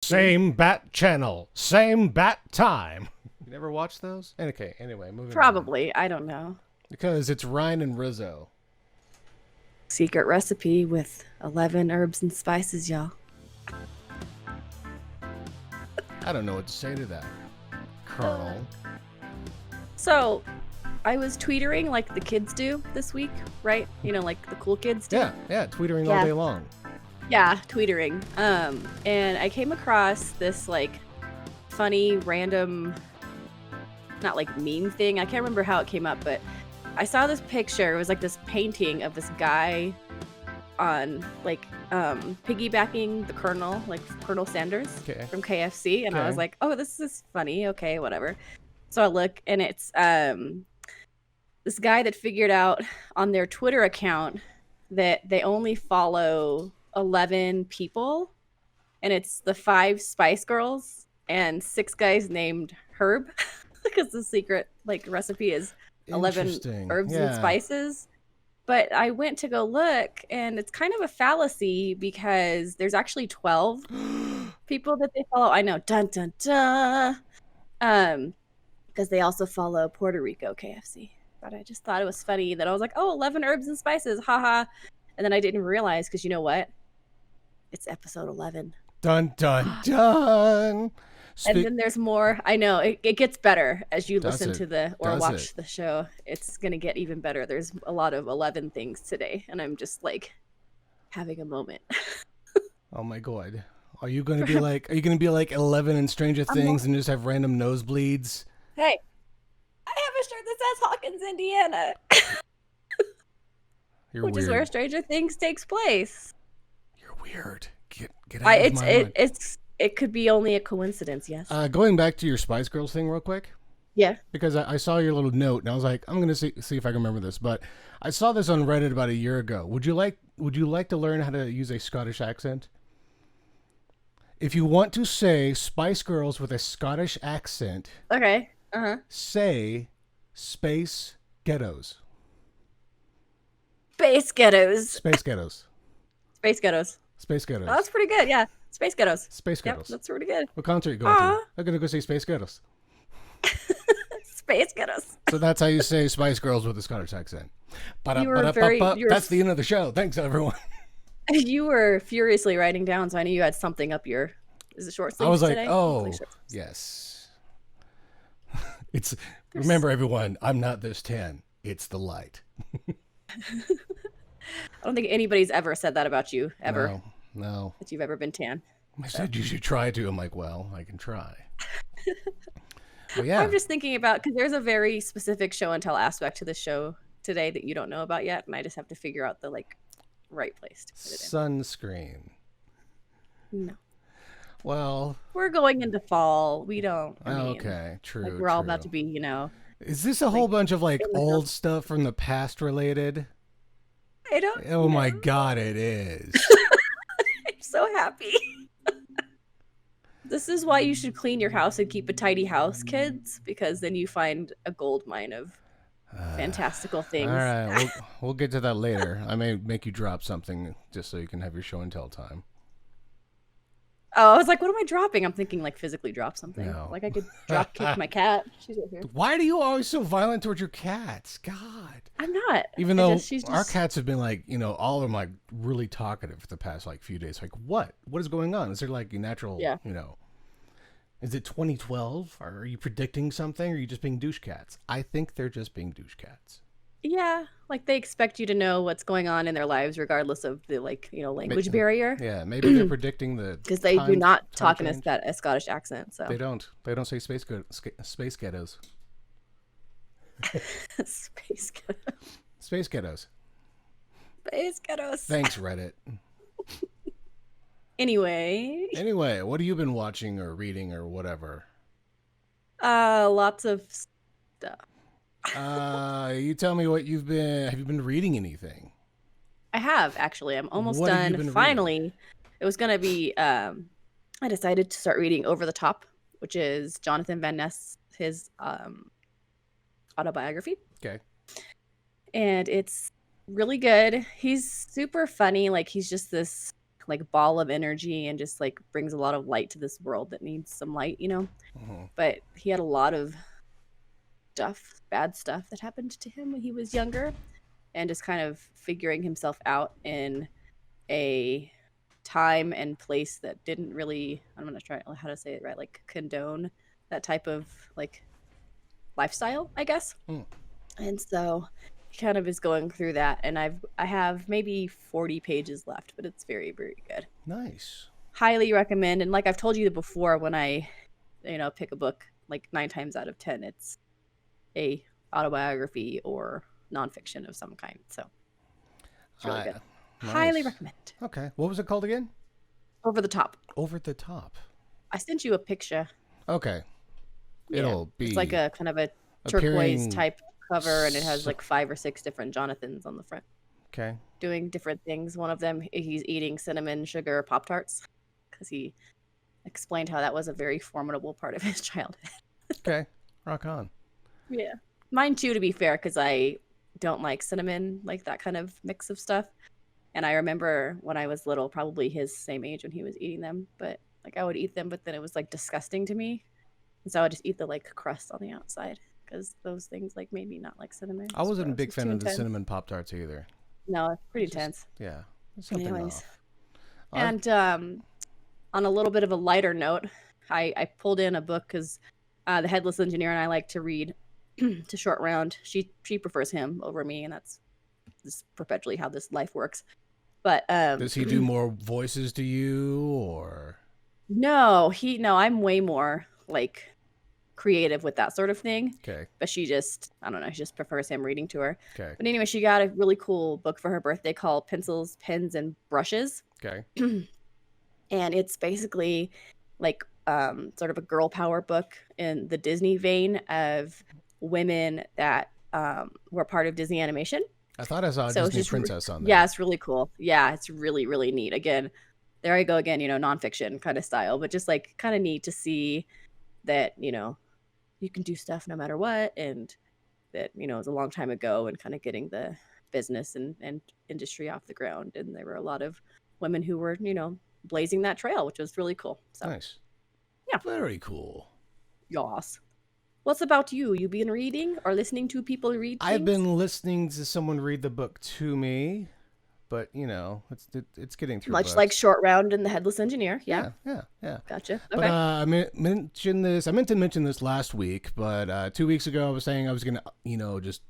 Same bat channel, same bat time. You never watched those? Okay, anyway, moving on. Probably. I don't know. Because it's Ryan and Rizzo. Secret recipe with 11 herbs and spices, y'all. I don't know what to say to that, Colonel. So, I was tweetering like the kids do this week, right? You know, like the cool kids do. Yeah, tweetering all day long. Yeah, tweetering. And I came across this like funny random, not like meme thing. I can't remember how it came up, but I saw this picture. It was like this painting of this guy on like piggybacking the Colonel, like Colonel Sanders from KFC, and I was like, oh, this is funny. Okay, whatever. So I look, and it's this guy that figured out on their Twitter account that they only follow 11 people, and it's the 5 Spice Girls and 6 guys named Herb, because the secret like recipe is 11 herbs and spices. But I went to go look, and it's kind of a fallacy because there's actually 12 people that they follow. I know, dun dun dun. Because they also follow Puerto Rico KFC. But I just thought it was funny that I was like, oh, 11 herbs and spices, haha. And then I didn't realize, because you know what? It's episode 11. Dun dun dun. And then there's more. I know it gets better as you listen to watch the show. It's gonna get even better. There's a lot of 11 things today, and I'm just like having a moment. Oh my god! Are you gonna be like 11 in Stranger Things and just have random nosebleeds? Hey, I have a shirt that says Hawkins, Indiana, which is where Stranger Things takes place. You're weird. Get out of my mind. It could be only a coincidence, yes. Going back to your Spice Girls thing real quick. Yeah. Because I saw your little note, and I was like, I'm going to see if I can remember this. But I saw this on Reddit about a year ago. Would you like to learn how to use a Scottish accent? If you want to say Spice Girls with a Scottish accent, okay, say Space Ghettos. Space Ghettos. Space Ghettos. Space Ghettos. Space Ghettos. Oh, that's pretty good, yeah. Space Ghettos. Space Ghettos. Yep, that's pretty good. What concert are you going to? I'm going to go see Space Ghettos. Space Ghettos. So that's how you say Spice Girls with a Scottish accent. That's the end of the show. Thanks, everyone. You were furiously writing down, so I knew you had something up your... Is it short sleeves today? I was like, oh, yes. Remember, everyone, I'm not this tan. It's the light. I don't think anybody's ever said that about you, ever. No. That you've ever been tan. I said you should try to. I'm like, well, I can try. Well, yeah. I'm just thinking about, because there's a very specific show and tell aspect to the show today that you don't know about yet, and I just have to figure out the right place to put it in. Sunscreen. No. Well, we're going into fall. We don't. Okay, true. We're all about to be, Is this a whole bunch of old stuff from the past related? I don't. Oh my god, it is. I'm so happy. This is why you should clean your house and keep a tidy house, kids, because then you find a gold mine of fantastical things. All right, we'll get to that later. I may make you drop something just so you can have your show and tell time. Oh, I was like, what am I dropping? I'm thinking physically drop something. No. I could drop kick my cat. She's right here. Why are you always so violent towards your cats? God. I'm not. Even though our cats have been all of them really talkative for the past few days. What? What is going on? Is there a natural, is it 2012? Are you predicting something? Or are you just being douche cats? I think they're just being douche cats. Yeah, they expect you to know what's going on in their lives, regardless of the language barrier. Yeah, maybe they're predicting the because they do not talk in a Scottish accent. So they don't say space ghettos. Space ghettos. Space ghettos. Space ghettos. Thanks, Reddit. Anyway, what have you been watching or reading or whatever? Lots of stuff. You tell me what have you been reading anything? I have, actually. I'm almost done. Finally, reading? It was going to be, I decided to start reading Over the Top, which is Jonathan Van Ness, his autobiography. Okay. And it's really good. He's super funny. He's just this like ball of energy and just like brings a lot of light to this world that needs some light, you know. But he had a lot of bad stuff that happened to him when he was younger, and just kind of figuring himself out in a time and place that didn't really, I'm gonna try how to say it right, like condone that type of like lifestyle, I guess. And so he kind of is going through that, and I have maybe 40 pages left, but it's very, very good. Nice. Highly recommend. And like I've told you before, when I pick a book, like 9 times out of 10 it's a autobiography or nonfiction of some kind. So it's really good. Nice. Highly recommend. Okay. What was it called again? Over the Top. Over the Top. I sent you a picture. Okay. It'll be. It's like a kind of a turquoise type cover, and it has like 5 or 6 different Jonathans on the front. Okay. Doing different things. One of them, he's eating cinnamon sugar Pop-Tarts because he explained how that was a very formidable part of his childhood. Okay. Rock on. Yeah. Mine too, to be fair, because I don't like cinnamon, like that kind of mix of stuff. And I remember when I was little, probably his same age when he was eating them, but like I would eat them, but then it was like disgusting to me. And so I would just eat the like crust on the outside because those things like made me not like cinnamon. I wasn't a big fan of the cinnamon Pop-Tarts either. No, it's pretty intense. Yeah. Something off. And on a little bit of a lighter note, I pulled in a book because the headless engineer and I like to read to Short Round. She prefers him over me, and that's just perpetually how this life works. But does he do more voices to you, or? No, I'm way more like creative with that sort of thing. Okay. But she just, I don't know, she just prefers him reading to her. Okay. But anyway, she got a really cool book for her birthday called Pencils, Pens, and Brushes. Okay. And it's basically like sort of a girl power book in the Disney vein of women that were part of Disney Animation. I thought I saw a Disney princess on there. Yeah, it's really cool. Yeah, it's really, really neat. Again, there I go again, nonfiction kind of style, but just like kind of neat to see that, you can do stuff no matter what, and that, it was a long time ago, and kind of getting the business and industry off the ground. And there were a lot of women who were, blazing that trail, which was really cool. So, nice. Yeah. Very cool. Yes. What's about you? You been reading or listening to people read things? I've been listening to someone read the book to me, but it's getting through. Much books. Like Short Round and the Headless Engineer. Yeah. Gotcha. Okay. But I meant to mention this last week, but 2 weeks ago I was saying I was gonna, just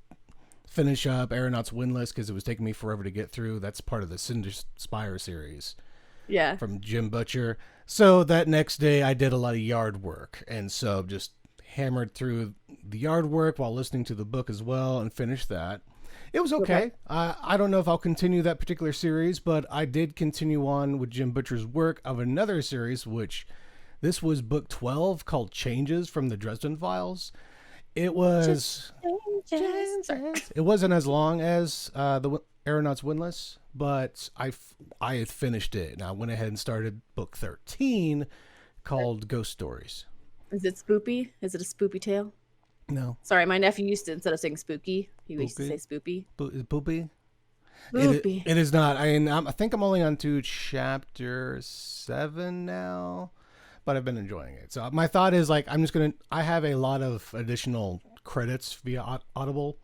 finish up Aeronauts Windless because it was taking me forever to get through. That's part of the Cinder Spire series. Yeah. From Jim Butcher. So that next day I did a lot of yard work, and so just hammered through the yard work while listening to the book as well, and finished that. It was okay. I don't know if I'll continue that particular series, but I did continue on with Jim Butcher's work of another series, which this was book 12 called Changes from the Dresden Files. It was it wasn't as long as the Aeronauts Windless, but I had finished it, and I went ahead and started book 13 called Ghost Stories. Is it spoopy? Is it a spoopy tale? No. Sorry, my nephew used to, instead of saying spooky, he used to say spoopy. Poopy? Spoopy. It is not. I think I'm only on to chapter 7 now, but I've been enjoying it. So my thought is I have a lot of additional credits via Audible,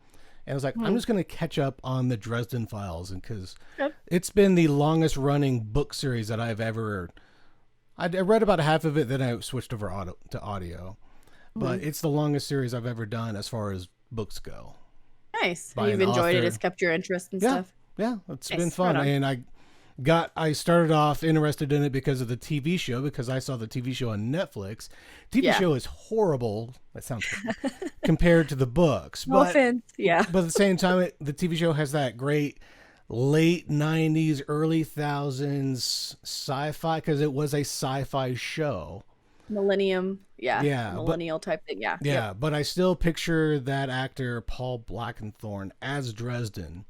and I was like, I'm just going to catch up on the Dresden Files, and because it's been the longest running book series that I've ever. I read about half of it, then I switched over to audio. But it's the longest series I've ever done as far as books go. Nice. You've enjoyed it. It's kept your interest and stuff. Yeah, it's been fun. And I started off interested in it because of the TV show, because I saw the TV show on Netflix. TV show is horrible. That sounds compared to the books. No offense. Yeah. But at the same time, the TV show has that great late 90s, early 2000s sci-fi, because it was a sci-fi show. Millennium. Millennial type thing. Yeah. But I still picture that actor, Paul Blackthorne, as Dresden.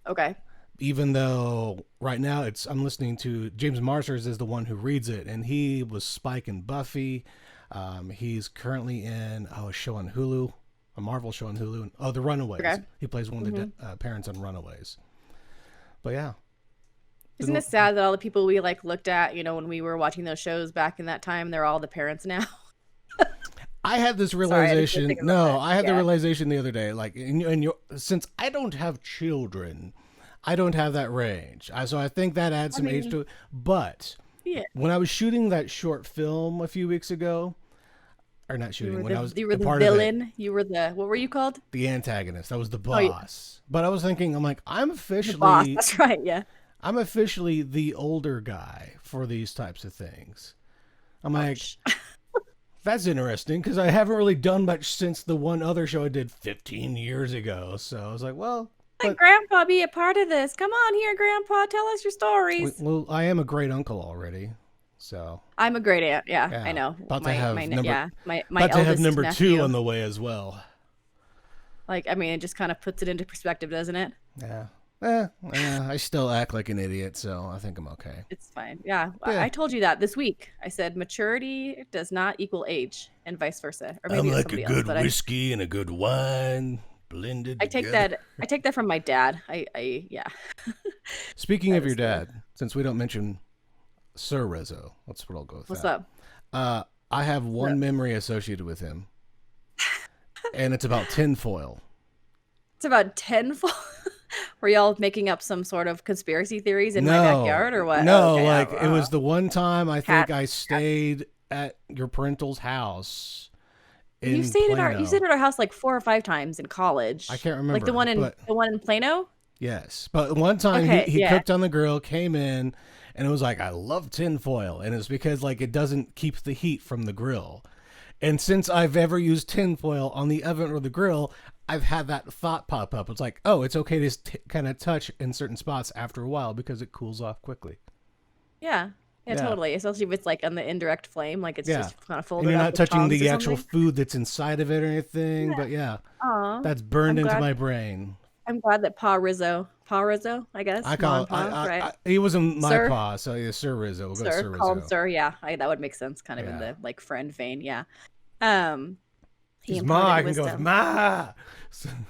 Okay. Even though right now I'm listening to James Marsters is the one who reads it, and he was Spike in Buffy. He's currently in a show on Hulu, a Marvel show on Hulu. The Runaways. Okay. He plays one of the parents on Runaways. But yeah. Isn't it sad that all the people we like looked at, when we were watching those shows back in that time, they're all the parents now? I had this realization. I had the realization the other day. Like, since I don't have children, I don't have that range. So I think that adds some age to it. But when I was shooting that short film a few weeks ago, or not shooting, you were the villain. You were what were you called? The antagonist. I was the boss. Oh, yeah. But I was thinking, I'm like, I'm officially the boss. That's right. Yeah. I'm officially the older guy for these types of things. I'm like, that's interesting because I haven't really done much since the one other show I did 15 years ago. So I was like, well. Let Grandpa be a part of this. Come on here, Grandpa. Tell us your stories. Well, I am a great uncle already. So I'm a great aunt. Yeah, I know. About to have eldest number nephew. 2 on the way as well. Like, I mean, it just kind of puts it into perspective, doesn't it? Yeah. I still act like an idiot, so I think I'm okay. It's fine. Yeah. I told you that this week. I said maturity does not equal age, and vice versa. Or maybe I'm like a good whiskey and a good wine blended. I take that from my dad. Yeah. Speaking of your dad, since we don't mention Sir Rizzo, that's what I'll go with. What's up? I have one memory associated with him, and it's about tinfoil. It's about tinfoil? Were y'all making up some sort of conspiracy theories in my backyard or what? No, it was the one time I think I stayed at your parental's house. You stayed at our house like 4 or 5 times in college. I can't remember. Like the one in Plano? Yes. But one time he cooked on the grill, came in, and it was like, I love tinfoil. And it's because like it doesn't keep the heat from the grill. And since I've ever used tinfoil on the oven or the grill, I've had that thought pop up. It's like, oh, it's okay to kind of touch in certain spots after a while because it cools off quickly. Yeah, totally. Especially if it's like on the indirect flame, like it's just kind of folded. And you're not touching the actual food that's inside of it or anything. Yeah. But that's burned into my brain. I'm glad that Pa Rizzo, I guess. I call it. Right? He wasn't my Pa, so yeah, Sir Rizzo. We'll go Sir Rizzo. Call him Sir. Yeah, that would make sense, kind of in the like friend vein. Yeah. He's Ma. I can go with Ma.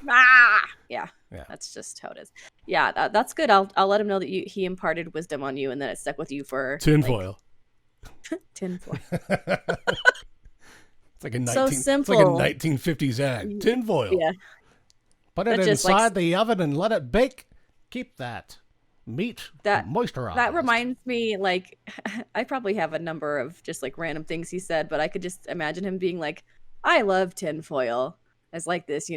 Ma. Yeah. That's just how it is. Yeah, that's good. I'll let him know that he imparted wisdom on you, and that it stuck with you for tinfoil. Tinfoil. It's like a so simple. It's like a 1950s ad. Tinfoil. Yeah. Put it inside the oven and let it bake. Keep that meat moisturized. That reminds me, like, I probably have a number of just like random things he said, but I could just imagine him being like, I love tinfoil, as like this,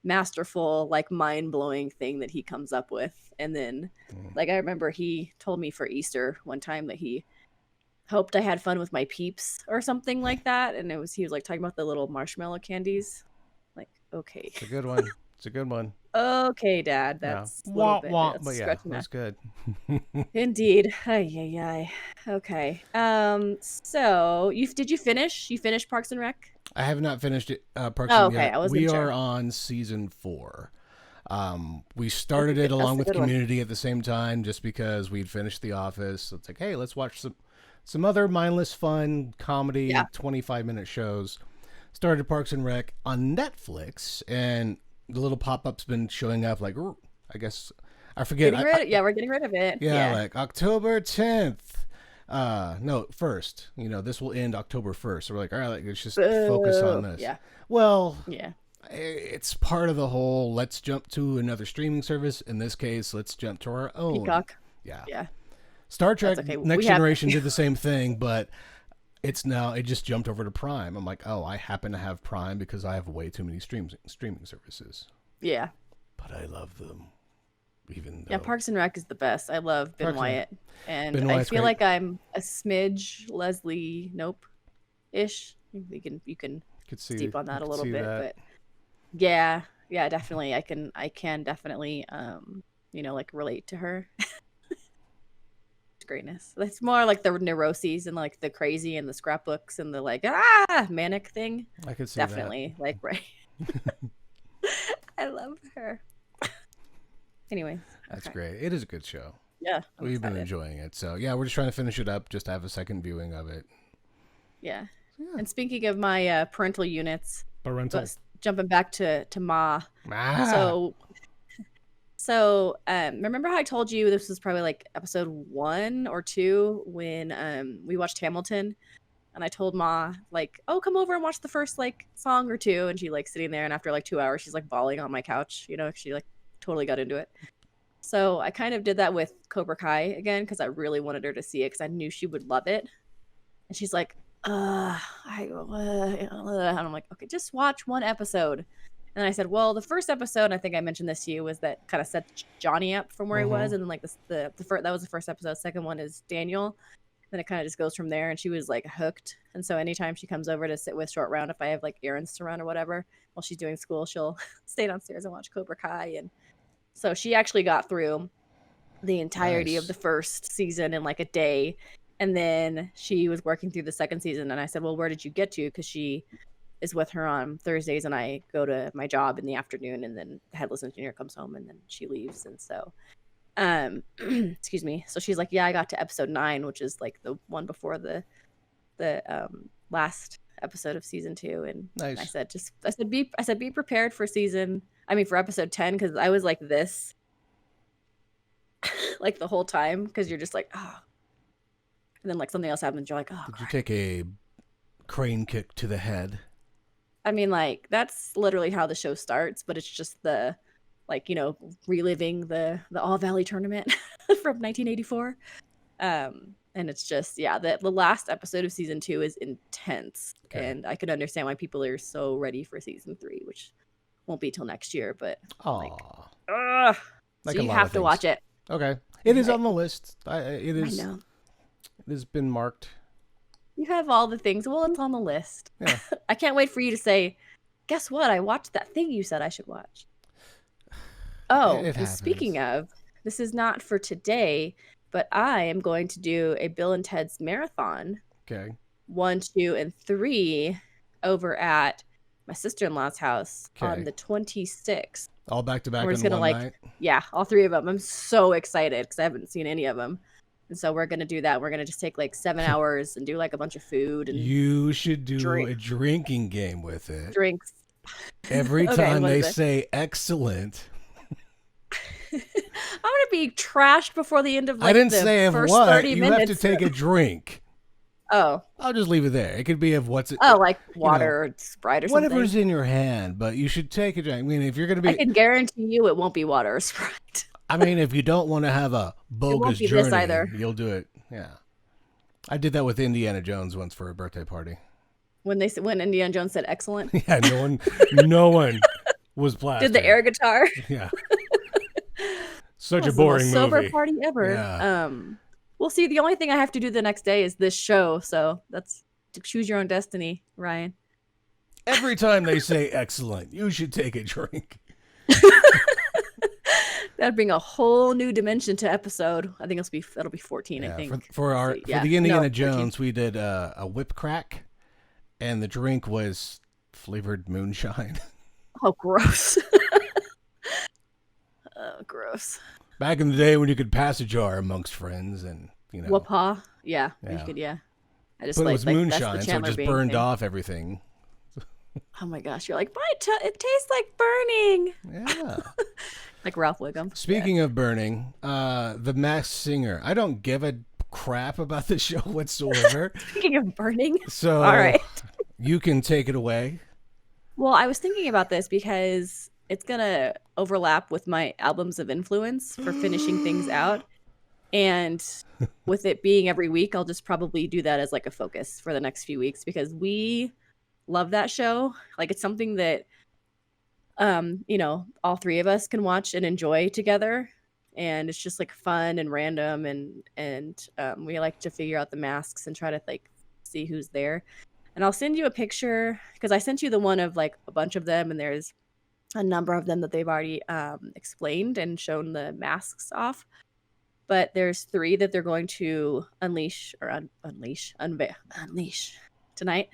masterful, like mind-blowing thing that he comes up with. And then like I remember he told me for Easter one time that he hoped I had fun with my peeps or something like that, and he was like talking about the little marshmallow candies. Like, okay, it's a good one. It's a good one. Okay, Dad, that's but yeah, that's good. Indeed. Ay. Okay. So did you finish? You finished Parks and Rec? I have not finished it. Parks and Rec. I wasn't sure. We are on season 4. We started it along with Community at the same time, just because we'd finished The Office. So it's like, hey, let's watch some other mindless, fun comedy, 25-minute shows. Started Parks and Rec on Netflix, and the little pop-up's been showing up. Like, I guess I forget. We're getting rid of it. Yeah, like October 10th. No, 1st. This will end October 1st. So we're like, all right, let's just focus on this. Yeah. Well, it's part of the whole, let's jump to another streaming service. In this case, let's jump to our own. Peacock. Yeah. Star Trek Next Generation did the same thing, but it just jumped over to Prime. I'm like, oh, I happen to have Prime because I have way too many streaming services. Yeah. But I love them. Even though Parks and Rec is the best. I love Ben Wyatt. And I feel like I'm a smidge Leslie Nope-ish. You can steep on that a little bit. But yeah, definitely. I can definitely like relate to her. Greatness. It's more like the neuroses and like the crazy and the scrapbooks and the like manic thing. I could see definitely that. Like right. I love her. Anyway, that's great. It is a good show. Yeah, we've been enjoying it. So yeah, we're just trying to finish it up, just to have a second viewing of it. Yeah. And speaking of my parental units, jumping back to Ma. So, remember how I told you this was probably like episode 1 or 2 when we watched Hamilton, and I told Ma like, "Oh, come over and watch the first like song or two," and she like sitting there, and after like 2 hours, she's like bawling on my couch. You know, she like totally got into it. So I kind of did that with Cobra Kai again because I really wanted her to see it because I knew she would love it. And she's like, and I'm like, okay, just watch one episode. And I said, well, the first episode, I think I mentioned this to you, was that kind of set Johnny up from where he was, and then like the first, that was the first episode. Second one is Daniel. Then it kind of just goes from there, and she was like hooked. And so anytime she comes over to sit with Short Round, if I have like errands to run or whatever while she's doing school, she'll stay downstairs and watch Cobra Kai. And so she actually got through the entirety of the first season in like a day. And then she was working through the second season, and I said, well, where did you get to? Because she is with her on Thursdays, and I go to my job in the afternoon, and then the headless engineer comes home, and then she leaves. And so, excuse me. So she's like, yeah, I got to episode 9, which is like the one before the last episode of season 2. And nice. I said, be prepared for for episode 10, because I was like this, like the whole time, because you're just like, oh. And then like something else happens, you're like, oh. Did you take a crane kick to the head? I mean, like, that's literally how the show starts, but it's just the, like, you know, reliving the All Valley tournament from 1984. And it's just, yeah, the last episode of season 2 is intense. Okay. And I can understand why people are so ready for season 3, which won't be till next year, but like, so you have to watch it. Okay. It is on the list. It is. I know. It has been marked. You have all the things. Well, it's on the list. Yeah. I can't wait for you to say, guess what? I watched that thing you said I should watch. Oh, and speaking of, this is not for today, but I am going to do a Bill and Ted's marathon. Okay. 1, 2, and 3 over at my sister-in-law's house on the 26th. All back to back in one night? Yeah, all 3 of them. I'm so excited because I haven't seen any of them. And so we're going to do that. We're going to just take like 7 hours and do like a bunch of food. And you should do a drinking game with it. Drinks. Every time they say excellent. I'm going to be trashed before the end of like I didn't the say of first what. 30 you minutes. have to take a drink. Oh. I'll just leave it there. It could be of what's it. Oh, like water or Sprite or something. Whatever's in your hand, but you should take a drink. I mean, if you're going to be. I can guarantee you it won't be water or Sprite. I mean, if you don't want to have a bogus journey, you'll do it. Yeah. I did that with Indiana Jones once for a birthday party. When Indiana Jones said excellent? Yeah, no one was blasting. Did the air guitar? Yeah. Such a boring movie. Sober party ever. Yeah. We'll see. The only thing I have to do the next day is this show, so that's to choose your own destiny, Ryan. Every time they say excellent, you should take a drink. That'd bring a whole new dimension to episode. I think that'll be 14. I think for the Indiana Jones, we did a whip crack, and the drink was flavored moonshine. Oh, gross! Oh, gross. Back in the day when you could pass a jar amongst friends, and you know, whoopah. Yeah, you could. Yeah, I just but it was moonshine, so it just burned off everything. Oh my gosh, you're like, it tastes like burning. Yeah. Like Ralph Wiggum. Speaking of burning, The Masked Singer. I don't give a crap about this show whatsoever. Speaking of burning. So, all right. You can take it away. Well, I was thinking about this because it's going to overlap with my albums of influence for finishing things out. And with it being every week, I'll just probably do that as like a focus for the next few weeks because we love that show. Like it's something that you know, all 3 of us can watch and enjoy together, and it's just like fun and random, and we like to figure out the masks and try to like see who's there. And I'll send you a picture because I sent you the one of like a bunch of them, and there's a number of them that they've already explained and shown the masks off. But there's 3 that they're going to unleash tonight.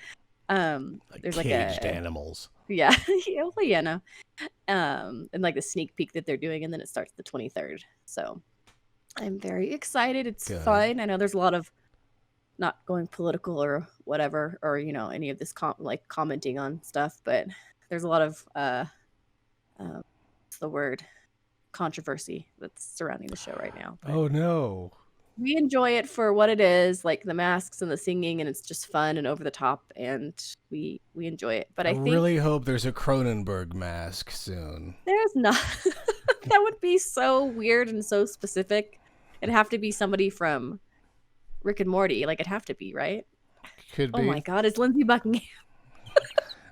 There's like caged animals. Yeah. Yeah, no. And like the sneak peek that they're doing, and then it starts the 23rd. So I'm very excited. It's fun. I know there's a lot of not going political or whatever, or you know, any of this commenting on stuff, but there's a lot of what's the word? controversy that's surrounding the show right now. But oh no. We enjoy it for what it is, like the masks and the singing, and it's just fun and over the top, and we enjoy it. But I think really hope there's a Cronenberg mask soon. There's not. That would be so weird and so specific. It'd have to be somebody from Rick and Morty. Like, it'd have to be, right? Could be. Oh my God, it's Lindsey Buckingham.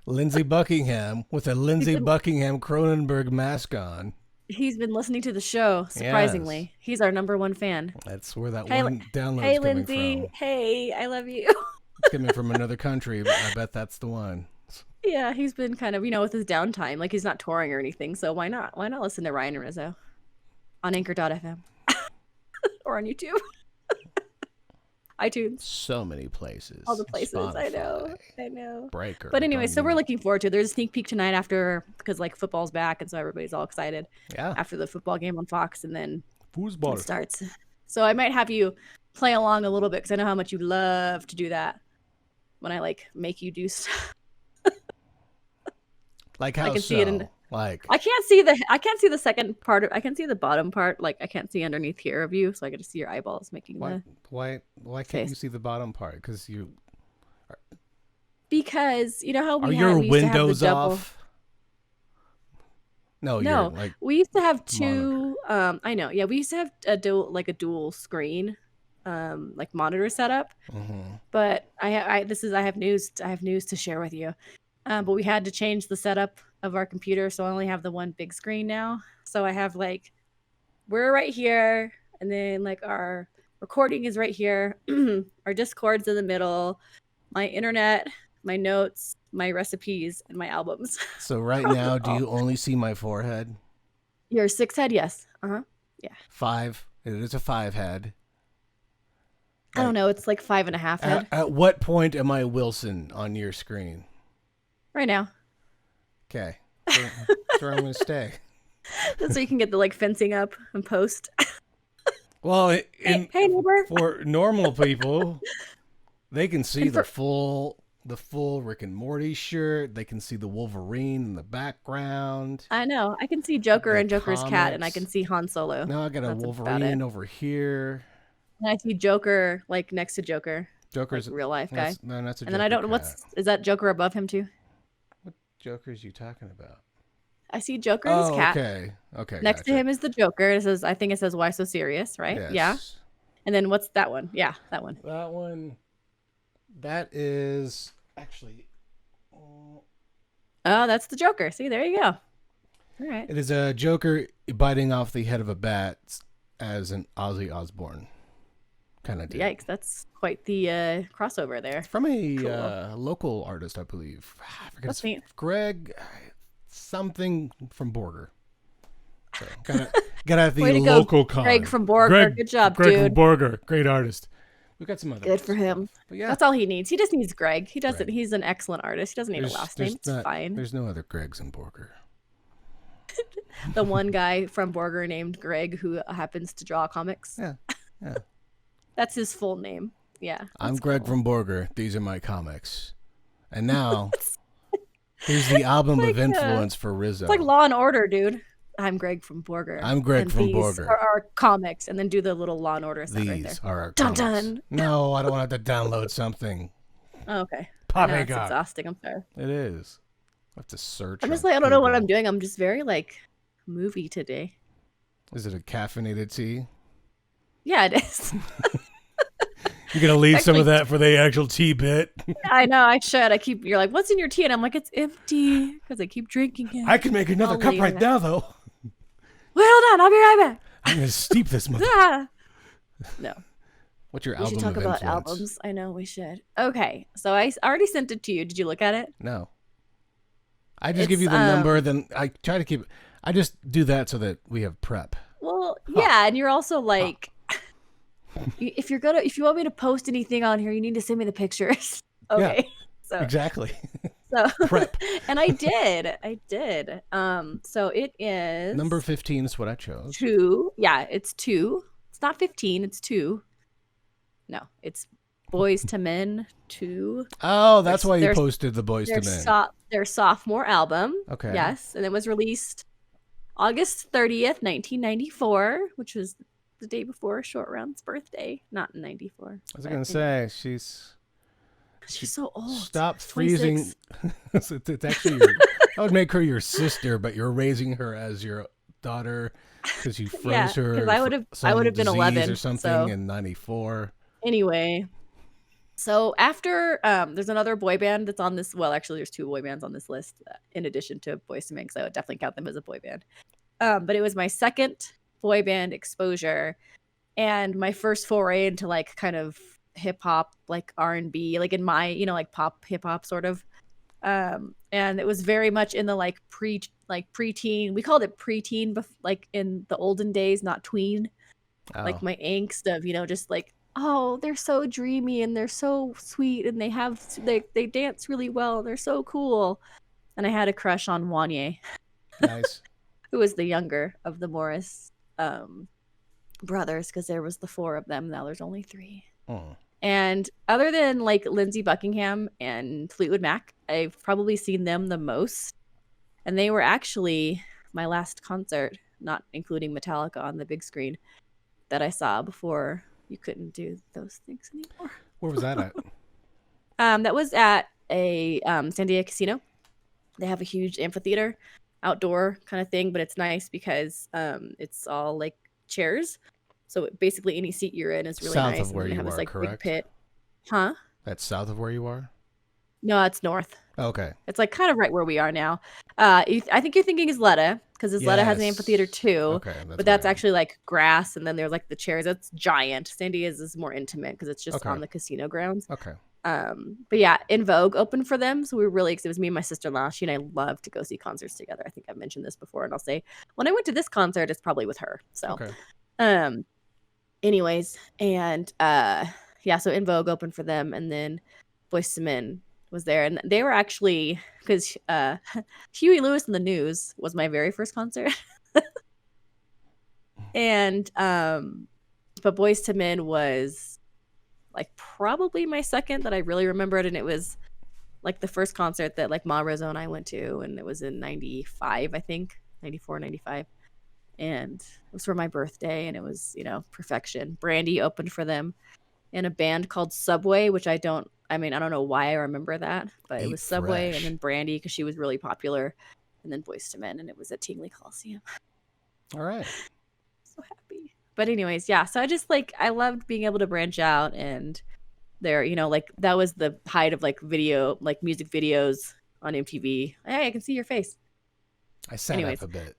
Lindsey Buckingham with a Lindsey Buckingham Cronenberg mask on. He's been listening to the show, surprisingly. Yes. He's our #1 fan. That's where that one download Hey, is coming Lindsay. from. Hey, I love you. It's coming from another country, but I bet that's the one. Yeah, he's been kind of, with his downtime. Like, he's not touring or anything, so why not? Why not listen to Ryan and Rizzo on Anchor.fm or on YouTube? iTunes. So many places. All the places. Spotify, I know. Breaker. But anyway, so we're looking forward to it. There's a sneak peek tonight because like football's back, and so everybody's all excited. Yeah. After the football game on Fox, and then football it starts. So I might have you play along a little bit because I know how much you love to do that when I like make you do stuff. Like how I can see it like I can't see the second part. I can see the bottom part. Like I can't see underneath here of you, so I get to see your eyeballs making why can't face. you see the bottom part? Because you know how we are your windows to have the off? No, you're like we used to have two. I know, yeah, we used to have a dual screen, like monitor setup. Mm-hmm. But I have news to share with you. But we had to change the setup of our computer, so I only have the one big screen now. So I have like, we're right here, and then like our recording is right here. Our Discord's in the middle. My internet, my notes, my recipes, and my albums. So right now, do you only see my forehead? Your 6 head, yes. Yeah. 5. It is a 5 head. I don't know. It's like 5.5 head. At what point am I Wilson on your screen? Right now. Okay. That's where I'm going to stay. So you can get the like fencing up and post. Well, hey neighbor. For normal people, they can see the full Rick and Morty shirt. They can see the Wolverine in the background. I know. I can see Joker and Joker's cat, and I can see Han Solo. Now I got a Wolverine over here. And I see Joker like next to Joker. Joker's like, real life guy. That's a and Joker then I don't know is that Joker above him too? What Joker is you talking about? I see Joker and his cat. Okay. Next to him is the Joker. I think it says "Why so serious?" Right? Yes. Yeah. And then what's that one? Yeah, that one. That one. That is actually. Oh, that's the Joker. See, there you go. All right. It is a Joker biting off the head of a bat as an Ozzy Osbourne kind of deal. Yikes! That's quite the crossover there. It's from a local artist, I believe. I forget his name. Greg. Something from Borger. So, gotta have the local con. Greg from Borger. Good job, Greg dude. from Borger. Great artist. We've got some other Good for him. But yeah. That's all he needs. He just needs Greg. He doesn't. Right. He's an excellent artist. He doesn't need a last name. It's fine. There's no other Gregs in Borger. The one guy from Borger named Greg who happens to draw comics. Yeah. That's his full name. Yeah. I'm Greg from Borger. These are my comics. And now... Here's the album of influence for Rizzo. It's like Law and Order, dude. I'm Greg from Borger. I'm Greg from Borger. These are our comics, and then do the little Law and Order sound right there. These are our comics. Dun. No, I don't want to have to download something. Oh, okay. Poppycock. It's exhausting. I'm sorry. It is. I have to search. I'm just like, I don't know what I'm doing. I'm just very like movie today. Is it a caffeinated tea? Yeah, it is. You're going to leave some of that for the actual tea bit? I know, I should. You're like, what's in your tea? And I'm like, it's empty because I keep drinking it. I can make another cup right now, though. Well, hold on. I'll be right back. I'm going to steep this mother. No. What's your album of influence? We should talk about albums. I know, we should. Okay. So I already sent it to you. Did you look at it? No. I just give you the number, then I try to keep it. I just do that so that we have prep. Well, yeah, and you're also like... If you want me to post anything on here, you need to send me the pictures. Okay. Yeah, so exactly. So prep. And I did. So it is number 15 is what I chose. 2. Yeah, it's 2. It's not 15, it's 2. No, it's Boys to Men 2. Oh, that's why you posted the Boys to Men. Their sophomore album. Okay. Yes, and it was released August 30th, 1994, which was the day before Short Round's birthday. Not in 94. I was going to say, she's so old. Stop freezing. It's actually I would make her your sister, but you're raising her as your daughter because you froze her. Because I would have been 11 or something in 94. Anyway, so after there's another boy band that's on this. Well, actually, there's 2 boy bands on this list in addition to Boyz II Men, because I would definitely count them as a boy band. But it was my second boy band exposure and my first foray into like kind of hip hop, like R&B, like in my, like pop hip hop sort of. And it was very much in the like preteen. We called it preteen, like in the olden days, not tween. Oh. Like my angst of, just like, oh, they're so dreamy and they're so sweet and they dance really well and they're so cool. And I had a crush on Wanye. Nice. Who was the younger of the Morris brothers, because there was the 4 of them. Now there's only 3. Oh. And other than like Lindsey Buckingham and Fleetwood Mac, I've probably seen them the most. And they were actually my last concert, not including Metallica on the big screen, that I saw before you couldn't do those things anymore. Where was that at? That was at a San Diego casino. They have a huge amphitheater, outdoor kind of thing, but it's nice because it's all like chairs. So basically any seat you're in is really south nice. South of where you are, like, correct? Big pit. Huh? That's south of where you are? No, it's north. Okay. It's like kind of right where we are now. I think you're thinking Isleta, because Isleta has an amphitheater too. Okay, but that's actually like grass, and then there's like the chairs. That's giant. San Diego's is more intimate because it's just on the casino grounds. Okay. But yeah, In Vogue opened for them, so we were really excited. It was me and my sister-in-law. She and I love to go see concerts together. I think I've mentioned this before, and I'll say when I went to this concert, it's probably with her. So, anyways, and so In Vogue opened for them, and then Boyz II Men was there, and they were actually, because Huey Lewis and the News was my very first concert. And but Boyz II Men was like probably my second that I really remembered, and it was like the first concert that like Ma Rizzo and I went to, and it was in 95, I think 94, 95, and it was for my birthday, and it was perfection. Brandy opened for them in a band called Subway, which I don't know why I remember that, but it was Subway and then Brandy because she was really popular, and then Boyz II Men, and it was at Tingley Coliseum. All right. So happy. But anyways, yeah, so I loved being able to branch out, and there, like that was the height of like video, like music videos on MTV. Hey, I can see your face. I sat up a bit.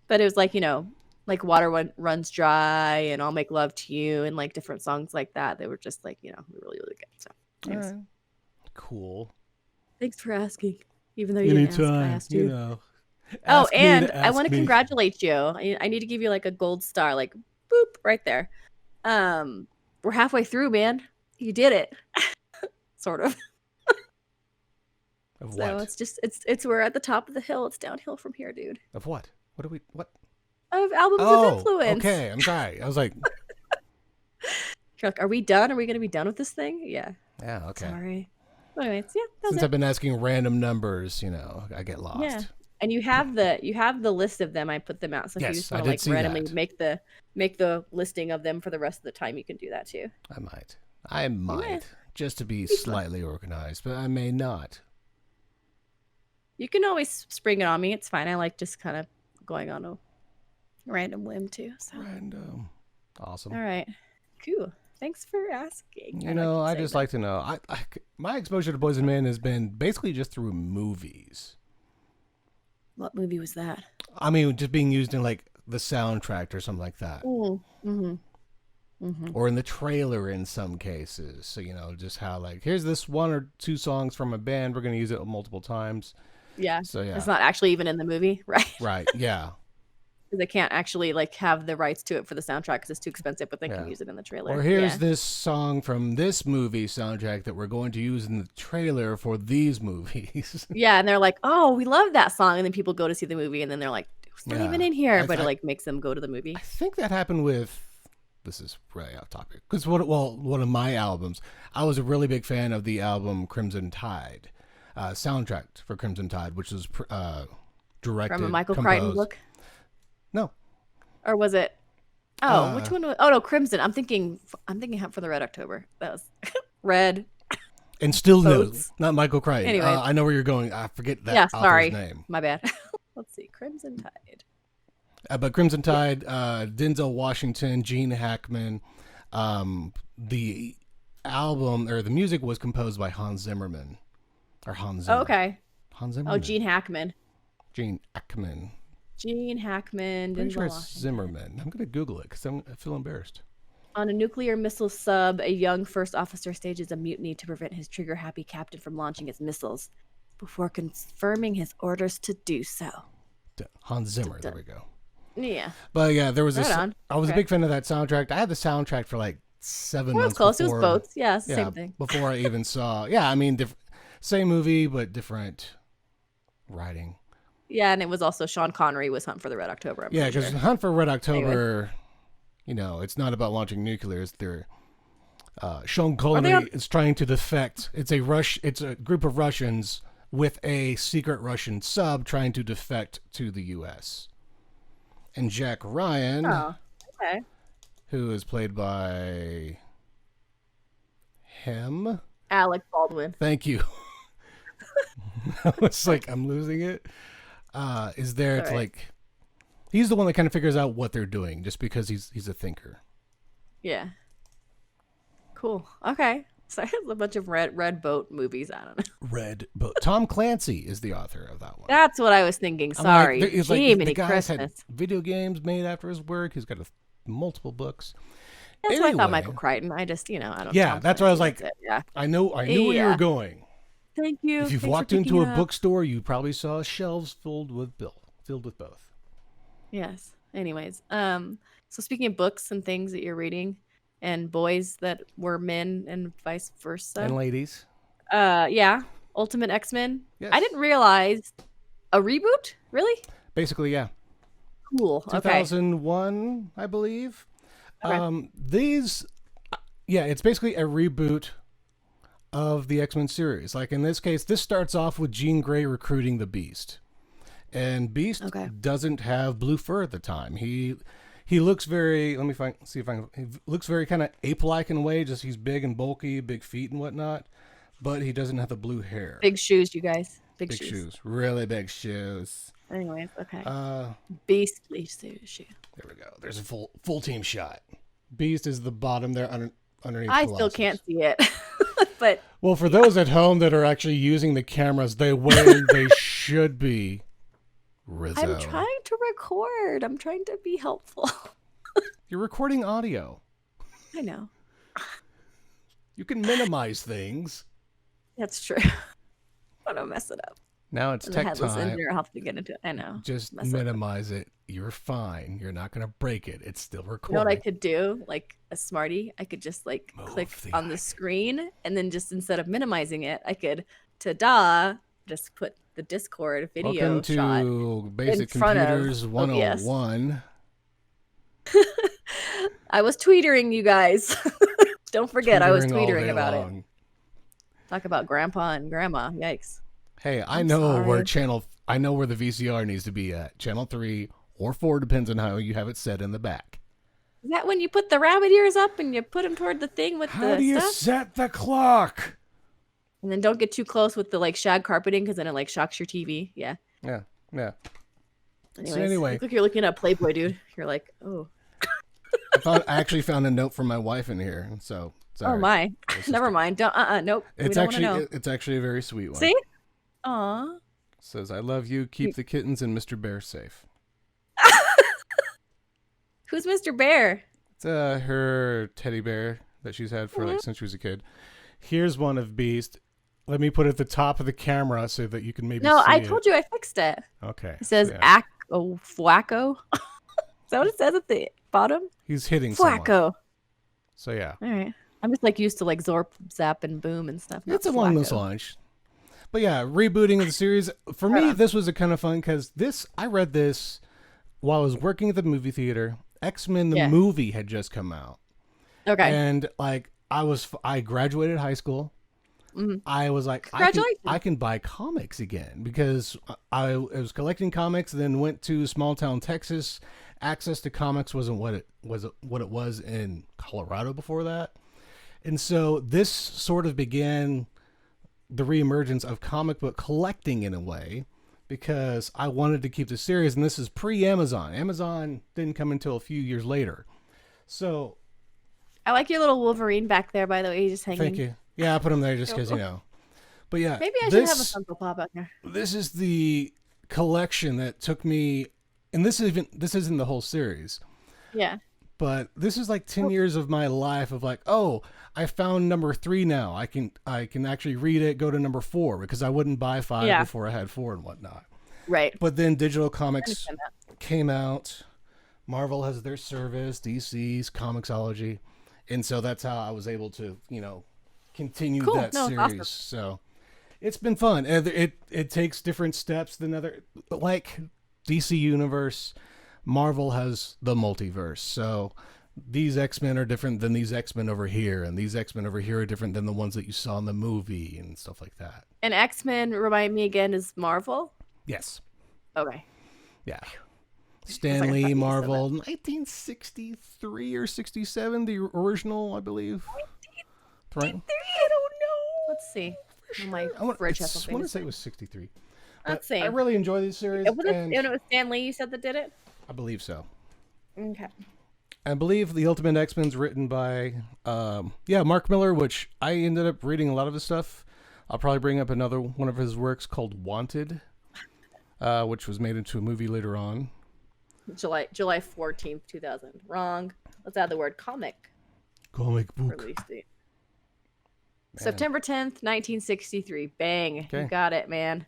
But it was like, like Water Runs Dry and I'll Make Love to You and like different songs like that. They were just like, really, really good. So right. Cool. Thanks for asking. Even though you didn't ask, I asked you. Ask and I want to congratulate you. I need to give you like a gold star, like boop right there. We're halfway through, man. You did it. Sort of. Of so what? it's we're at the top of the hill. It's downhill from here, dude. Of what? What? Of albums of influence. Okay, I'm sorry. I was like, you're like, are we done? Are we going to be done with this thing? Yeah. Yeah. Okay. Sorry. Anyways, yeah. Since I've been asking random numbers, I get lost. Yeah. And you have the list of them. I put them out. So if you just want to like randomly make the listing of them for the rest of the time, you can do that too. I might just to be slightly organized, but I may not. You can always spring it on me. It's fine. I like just kind of going on a random whim too. So. Random. Awesome. All right. Cool. Thanks for asking. I just like to know. My exposure to Boyz II Men has been basically just through movies. What movie was that? I mean, just being used in like the soundtrack or something like that. Mm-hmm. Or in the trailer in some cases. So, just how like, here's this 1 or 2 songs from a band. We're going to use it multiple times. Yeah. So, yeah. It's not actually even in the movie, right? Right. Yeah. They can't actually like have the rights to it for the soundtrack because it's too expensive, but they can use it in the trailer. Or here's this song from this movie soundtrack that we're going to use in the trailer for these movies. Yeah, and they're like, "Oh, we love that song," and then people go to see the movie, and then they're like, "It's not even in here," but it like makes them go to the movie. I think that happened with. This is really off topic because one of my albums, I was a really big fan of the album Crimson Tide, soundtrack for Crimson Tide, which was directed, from a Michael Crichton book. No. Or was it? Oh, which one? Oh no, Crimson. I'm thinking Hunt for the Red October. That was Red. And still no, not Michael Crichton. Anyway, I know where you're going. I forget that author's name. My bad. Let's see, Crimson Tide. But Crimson Tide, Denzel Washington, Gene Hackman. The album or the music was composed by Hans Zimmer. Oh, okay. Hans Zimmer. Oh, Gene Hackman. Gene Hackman. Denzel Washington. Zimmerman. I'm going to Google it because I feel embarrassed. On a nuclear missile sub, a young first officer stages a mutiny to prevent his trigger-happy captain from launching his missiles before confirming his orders to do so. Hans Zimmer. There we go. Yeah. But yeah, there was I was a big fan of that soundtrack. I had the soundtrack for like 7 months. It was close. Before, it was both. Yeah, it's the same thing. Before I even saw. Yeah, I mean, same movie, but different writing. Yeah, and it was also Sean Connery was Hunt for the Red October. Yeah, because Hunt for Red October, it's not about launching nuclears. Sean Connery is trying to defect. It's a group of Russians with a secret Russian sub trying to defect to the U.S. And Jack Ryan, who is played by him, Alec Baldwin. Thank you. I was like, I'm losing it. Is there to he's the one that kind of figures out what they're doing just because he's a thinker. Yeah. Cool. Okay. So there's a bunch of red boat movies. I don't know. Red Boat. Tom Clancy is the author of that one. That's what I was thinking. Sorry. The guy's had video games made after his work. He's got multiple books. That's why I thought Michael Crichton. I just, I don't. Yeah, that's why I was like, I knew where you were going. Thank you. If you've walked into a bookstore, you probably saw shelves filled with both. Yes. Anyways, so speaking of books and things that you're reading, and boys that were men and vice versa, and ladies. Yeah, Ultimate X-Men. Yes. I didn't realize a reboot. Really? Basically, yeah. Cool. 2001, I believe. Okay. It's basically a reboot of the X-Men series. Like in this case, this starts off with Jean Grey recruiting the Beast. And Beast doesn't have blue fur at the time. He looks very, he looks very kind of ape-like in a way, just he's big and bulky, big feet and whatnot, but he doesn't have the blue hair. Big shoes, you guys. Big shoes. Really big shoes. Anyways, okay. Beastly shoe. There we go. There's a full team shot. Beast is the bottom there underneath. I still can't see it. But well, for those at home that are actually using the cameras the way they should be, Rizzo. I'm trying to record. I'm trying to be helpful. You're recording audio. I know. You can minimize things. That's true. I don't mess it up. Now it's tech time. I'll have to get into it. I know. Just minimize it. You're fine. You're not going to break it. It's still recording. You know what I could do? Like a smarty, I could just click on the screen, and then just instead of minimizing it, I could just put the Discord video Welcome shot to Basic Computers 101. I was tweetering, you guys. Don't forget, I was tweetering about it. Talk about grandpa and grandma. Yikes. Hey, I know where the VCR needs to be at. Channel 3 or 4, depends on how you have it set in the back. Is that when you put the rabbit ears up and you put them toward the thing with the stuff? How do you set the clock? And then don't get too close with the shag carpeting, because then it shocks your TV. Yeah. Yeah. Anyways, so anyway, look like you're looking at Playboy, dude. You're like, oh. I actually found a note from my wife in here, so sorry. Oh my. Never mind. Don't. Nope. It's actually a very sweet one. See? Aw. It says, "I love you. Keep the kittens and Mr. Bear safe." Who's Mr. Bear? It's her teddy bear that she's had for since she was a kid. Here's one of Beast. Let me put it at the top of the camera so that you can maybe see it. No, I told you I fixed it. Okay. It says Wacko. Is that what it says at the bottom? He's hitting Wacko. someone. So yeah. All right. I'm just used to Zorp, Zap, and Boom and stuff. It's along those lines. But yeah, rebooting of the series. For me, this was a kind of fun because I read this while I was working at the movie theater. X-Men the movie had just come out. Okay. And I graduated high school. Mhm. I was like, I Congratulations. can buy comics again because I was collecting comics, then went to small town Texas. Access to comics wasn't what it was in Colorado before that. And so this sort of began the reemergence of comic book collecting in a way because I wanted to keep the series, and this is pre-Amazon. Amazon didn't come until a few years later. So I like your little Wolverine back there, by the way. He's just hanging. thank you. Yeah, I put them there just because, But yeah, maybe I should have a Funko Pop out here. This is the collection that took me, and this isn't the whole series. Yeah. But this is like 10 years of my life of like, oh, I found number 3 now. I can actually read it, go to number 4 because I wouldn't buy 5 before I had 4 and whatnot. Right. But then digital comics came out. Marvel has their service, DC's Comixology. And so that's how I was able to, continue that series. Awesome. So it's been fun. It takes different steps than like DC Universe. Marvel has the multiverse. So these X-Men are different than these X-Men over here, and these X-Men over here are different than the ones that you saw in the movie and stuff like that. And X-Men, remind me again, is Marvel? Yes. Okay. Yeah. Stan Lee, Marvel, 1963 or 67, the original, I believe. 1963? Right? I don't know. Let's see. Sure. I want to say it was 63. Let's see. I really enjoy these series. It was Stan Lee, you said, that did it? I believe so. Okay. I believe the Ultimate X-Men's written by, Mark Miller, which I ended up reading a lot of his stuff. I'll probably bring up another one of his works called Wanted, which was made into a movie later on. July 14th, 2000. Wrong. Let's add the word comic. Comic book. Release date. September 10th, 1963. Bang. Okay. You got it, man.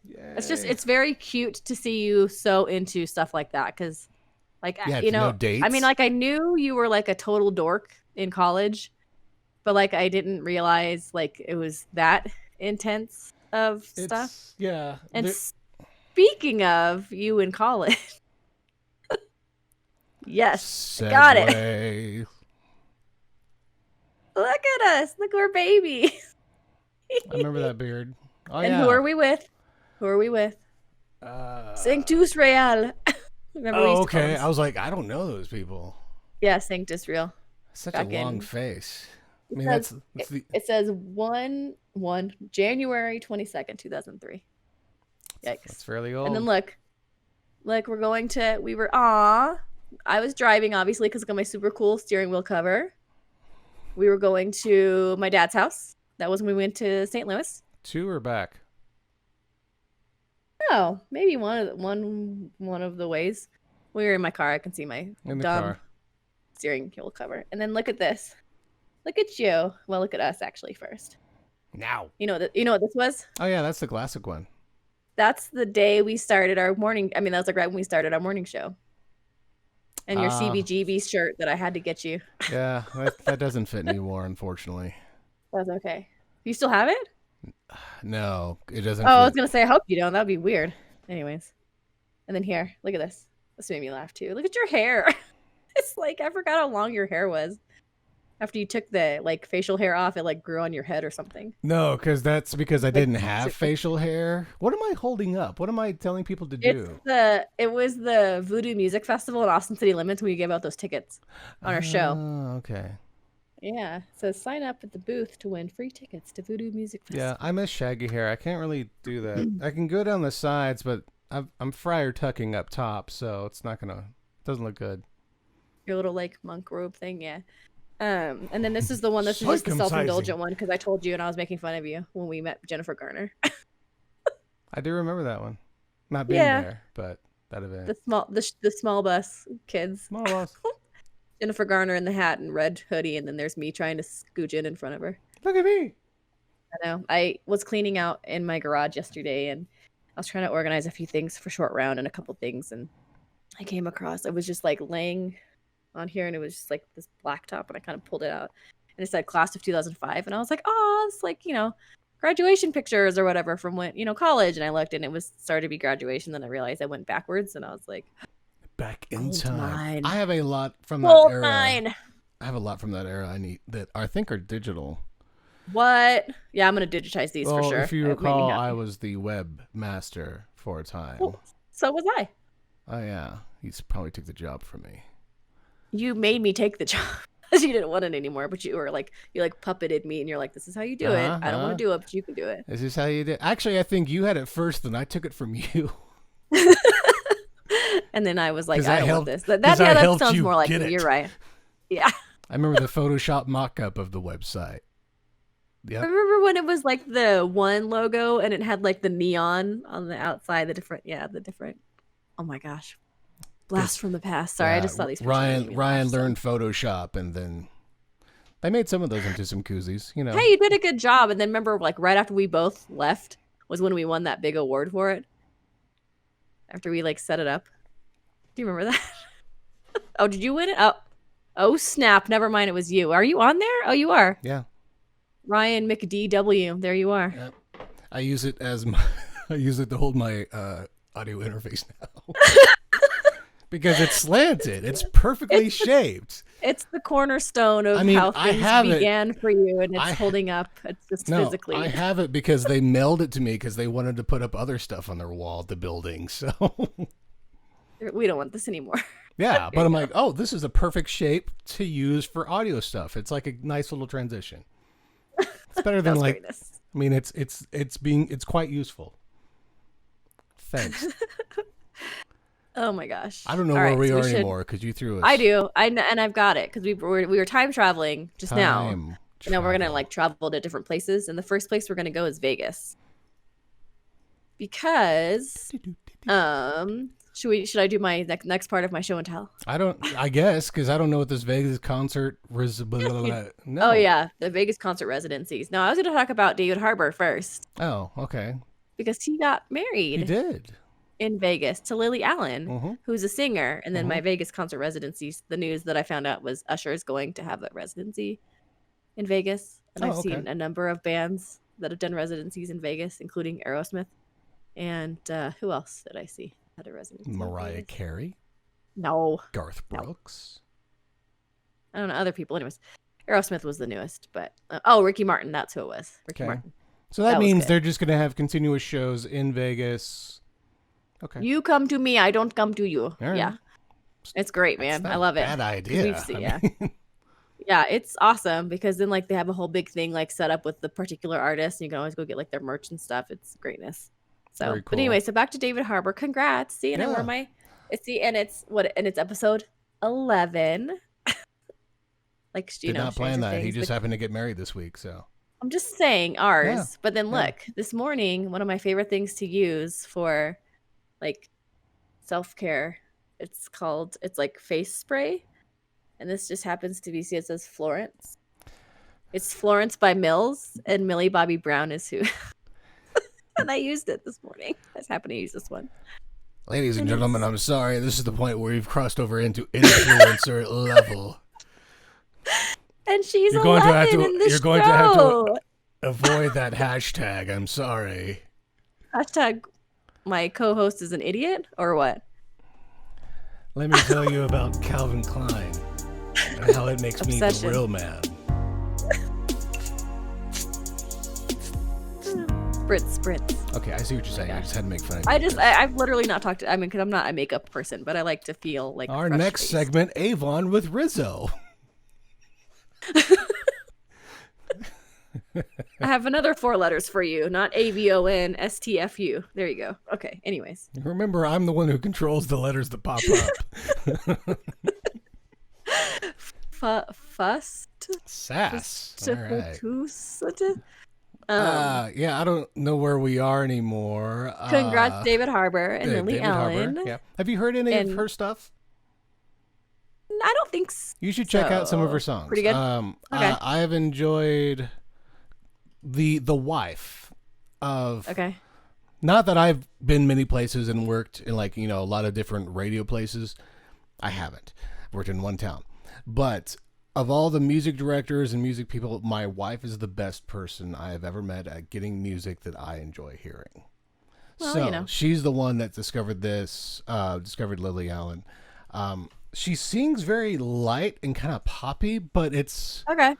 Yay. It's very cute to see you so into stuff like that because, like, no dates. I mean, like, I knew you were like a total dork in college, but like I didn't realize like it was that intense of stuff. Yeah. And speaking of you in college, yes, got it. Look at us. Look, we're babies. I remember that beard. Oh, and who are we with? Sanctus Real. Remember okay. I was like, I don't know those people. Yeah, Sanctus Real. Such a long face. I mean, it says 1 January 22nd, 2003. Yikes. That's fairly old. And then look, I was driving, obviously, because I got my super cool steering wheel cover. We were going to my dad's house. That was when we went to St. Louis. To or back? No, maybe one of the ways. We were in my car. I can see my dumb steering wheel cover. And then look at this. Look at you. Well, look at us actually first. Now. You know what this was? Oh yeah, that's the classic one. That's the day we started our morning. I mean, that was like right when we started our morning show. And your CBGB shirt that I had to get you. Yeah, that doesn't fit anymore, unfortunately. That's okay. You still have it? No, it doesn't. Oh, I was gonna say, I hope you don't. That'd be weird. Anyways, and then here, look at this. This made me laugh too. Look at your hair. It's like I forgot how long your hair was. After you took the like facial hair off, it like grew on your head or something. No, because that's because I didn't have facial hair. What am I holding up? What am I telling people to do? It was the Voodoo Music Festival in Austin City Limits when we gave out those tickets on our show. Oh, okay. Yeah, so sign up at the booth to win free tickets to Voodoo Music Festival. Yeah, I miss shaggy hair. I can't really do that. I can go down the sides, but I'm friar tucking up top, so it doesn't look good. Your little like monk robe thing, yeah. And then this is the one. This is just the self-indulgent one because I told you and I was making fun of you when we met Jennifer Garner. I do remember that one. Not being there, but that event. The small bus kids. Small bus. Jennifer Garner in the hat and red hoodie, and then there's me trying to scooch in front of her. Look at me. I know. I was cleaning out in my garage yesterday, and I was trying to organize a few things for short round and a couple things, and I came across. I was just like laying on here, and it was just like this black top, and I kind of pulled it out, and it said class of 2005, and I was like, oh, it's like graduation pictures or whatever from when college, and I looked, and it was started to be graduation. Then I realized I went backwards, and I was like. Back in time. I have a lot from that era. I have a lot from that era that I think are digital. What? Yeah, I'm gonna digitize these for sure. If you recall, I was the webmaster for a time. Well, so was I. Oh yeah, he's probably took the job from me. You made me take the job because you didn't want it anymore, but you puppeted me, and you're like, "This is how you do it. I don't want to do it, but you can do it." This is how you do it. Actually, I think you had it first, then I took it from you. And then I was like, "I don't want this." That sounds more like it. You're right. Yeah. I remember the Photoshop mock-up of the website. Yep. I remember when it was like the one logo and it had like the neon on the outside, the different. Oh my gosh. Blast from the past. Sorry, I just saw these pictures. Ryan learned Photoshop, and then I made some of those into some koozies, you know. Hey, you did a good job. And then remember, like right after we both left was when we won that big award for it. After we like set it up. Do you remember that? Oh, did you win it? Oh snap! Never mind, it was you. Are you on there? Oh, you are. Yeah. Ryan McDW. There you are. Yep. I use it as I use it to hold my audio interface now. Because it's slanted. It's perfectly shaped. It's the cornerstone of how things began for you, and it's holding up. It's just physically. I have it because they mailed it to me because they wanted to put up other stuff on their wall at the building. So we don't want this anymore. Yeah, but I'm like, oh, this is a perfect shape to use for audio stuff. It's like a nice little transition. It's better than like. I mean, it's quite useful. Thanks. Oh my gosh! I don't know where we are anymore because you threw us. I do. And I've got it because we were time traveling just now. Now we're gonna like travel to different places, and the first place we're gonna go is Vegas. Because should I do my next part of my show and tell? I guess because I don't know what this Vegas concert was. No. Oh yeah, the Vegas concert residencies. No, I was gonna talk about David Harbour first. Oh, okay. Because he got married. He did. In Vegas to Lily Allen, who's a singer. And then my Vegas concert residencies, the news that I found out was Usher is going to have a residency in Vegas. And I've seen a number of bands that have done residencies in Vegas, including Aerosmith. And who else did I see had a residency? Mariah Carey? No. Garth Brooks? No. I don't know, other people. Anyways, Aerosmith was the newest, but Ricky Martin, that's who it was. Ricky Martin. So that means they're just going to have continuous shows in Vegas. Okay. You come to me, I don't come to you. Right. Yeah. It's great, man. I love it. Bad idea. Yeah, it's awesome because then like they have a whole big thing like set up with the particular artist and you can always go get like their merch and stuff. It's greatness. So cool. But anyway, so back to David Harbour. Congrats. See, and I wear my it's episode 11. Like did not plan that. He just happened to get married this week, so I'm just saying ours. Yeah. But then look, this morning, one of my favorite things to use for like self-care, it's like face spray, and this just happens to be, see, it says Florence. It's Florence by Mills, and Millie Bobby Brown is who. And I used it this morning. I just happened to use this one. Ladies and gentlemen, I'm sorry, this is the point where we've crossed over into influencer level, and she's you're going to have to avoid that hashtag. I'm sorry. Hashtag my co-host is an idiot, or what? Let me tell you about Calvin Klein and how it makes me the real man. Spritz. Okay, I see what you're saying. I just had to make fun of you. I've literally not talked to, because I'm not a makeup person, but I like to feel like our next segment, Avon with Rizzo. I have another 4 letters for you, not AVON STFU. There you go. Okay, anyways. Remember, I'm the one who controls the letters that pop up. Fust? Sass. All right. I don't know where we are anymore. Congrats, David Harbour and Lily Allen. Yeah. Have you heard any of her stuff? I don't think so. You should check out some of her songs. Pretty good. Okay. I have enjoyed the wife of. Okay. Not that I've been many places and worked in a lot of different radio places. I haven't. I've worked in one town. But of all the music directors and music people, my wife is the best person I have ever met at getting music that I enjoy hearing. Well, she's the one that discovered Lily Allen. She sings very light and kind of poppy, but it's okay.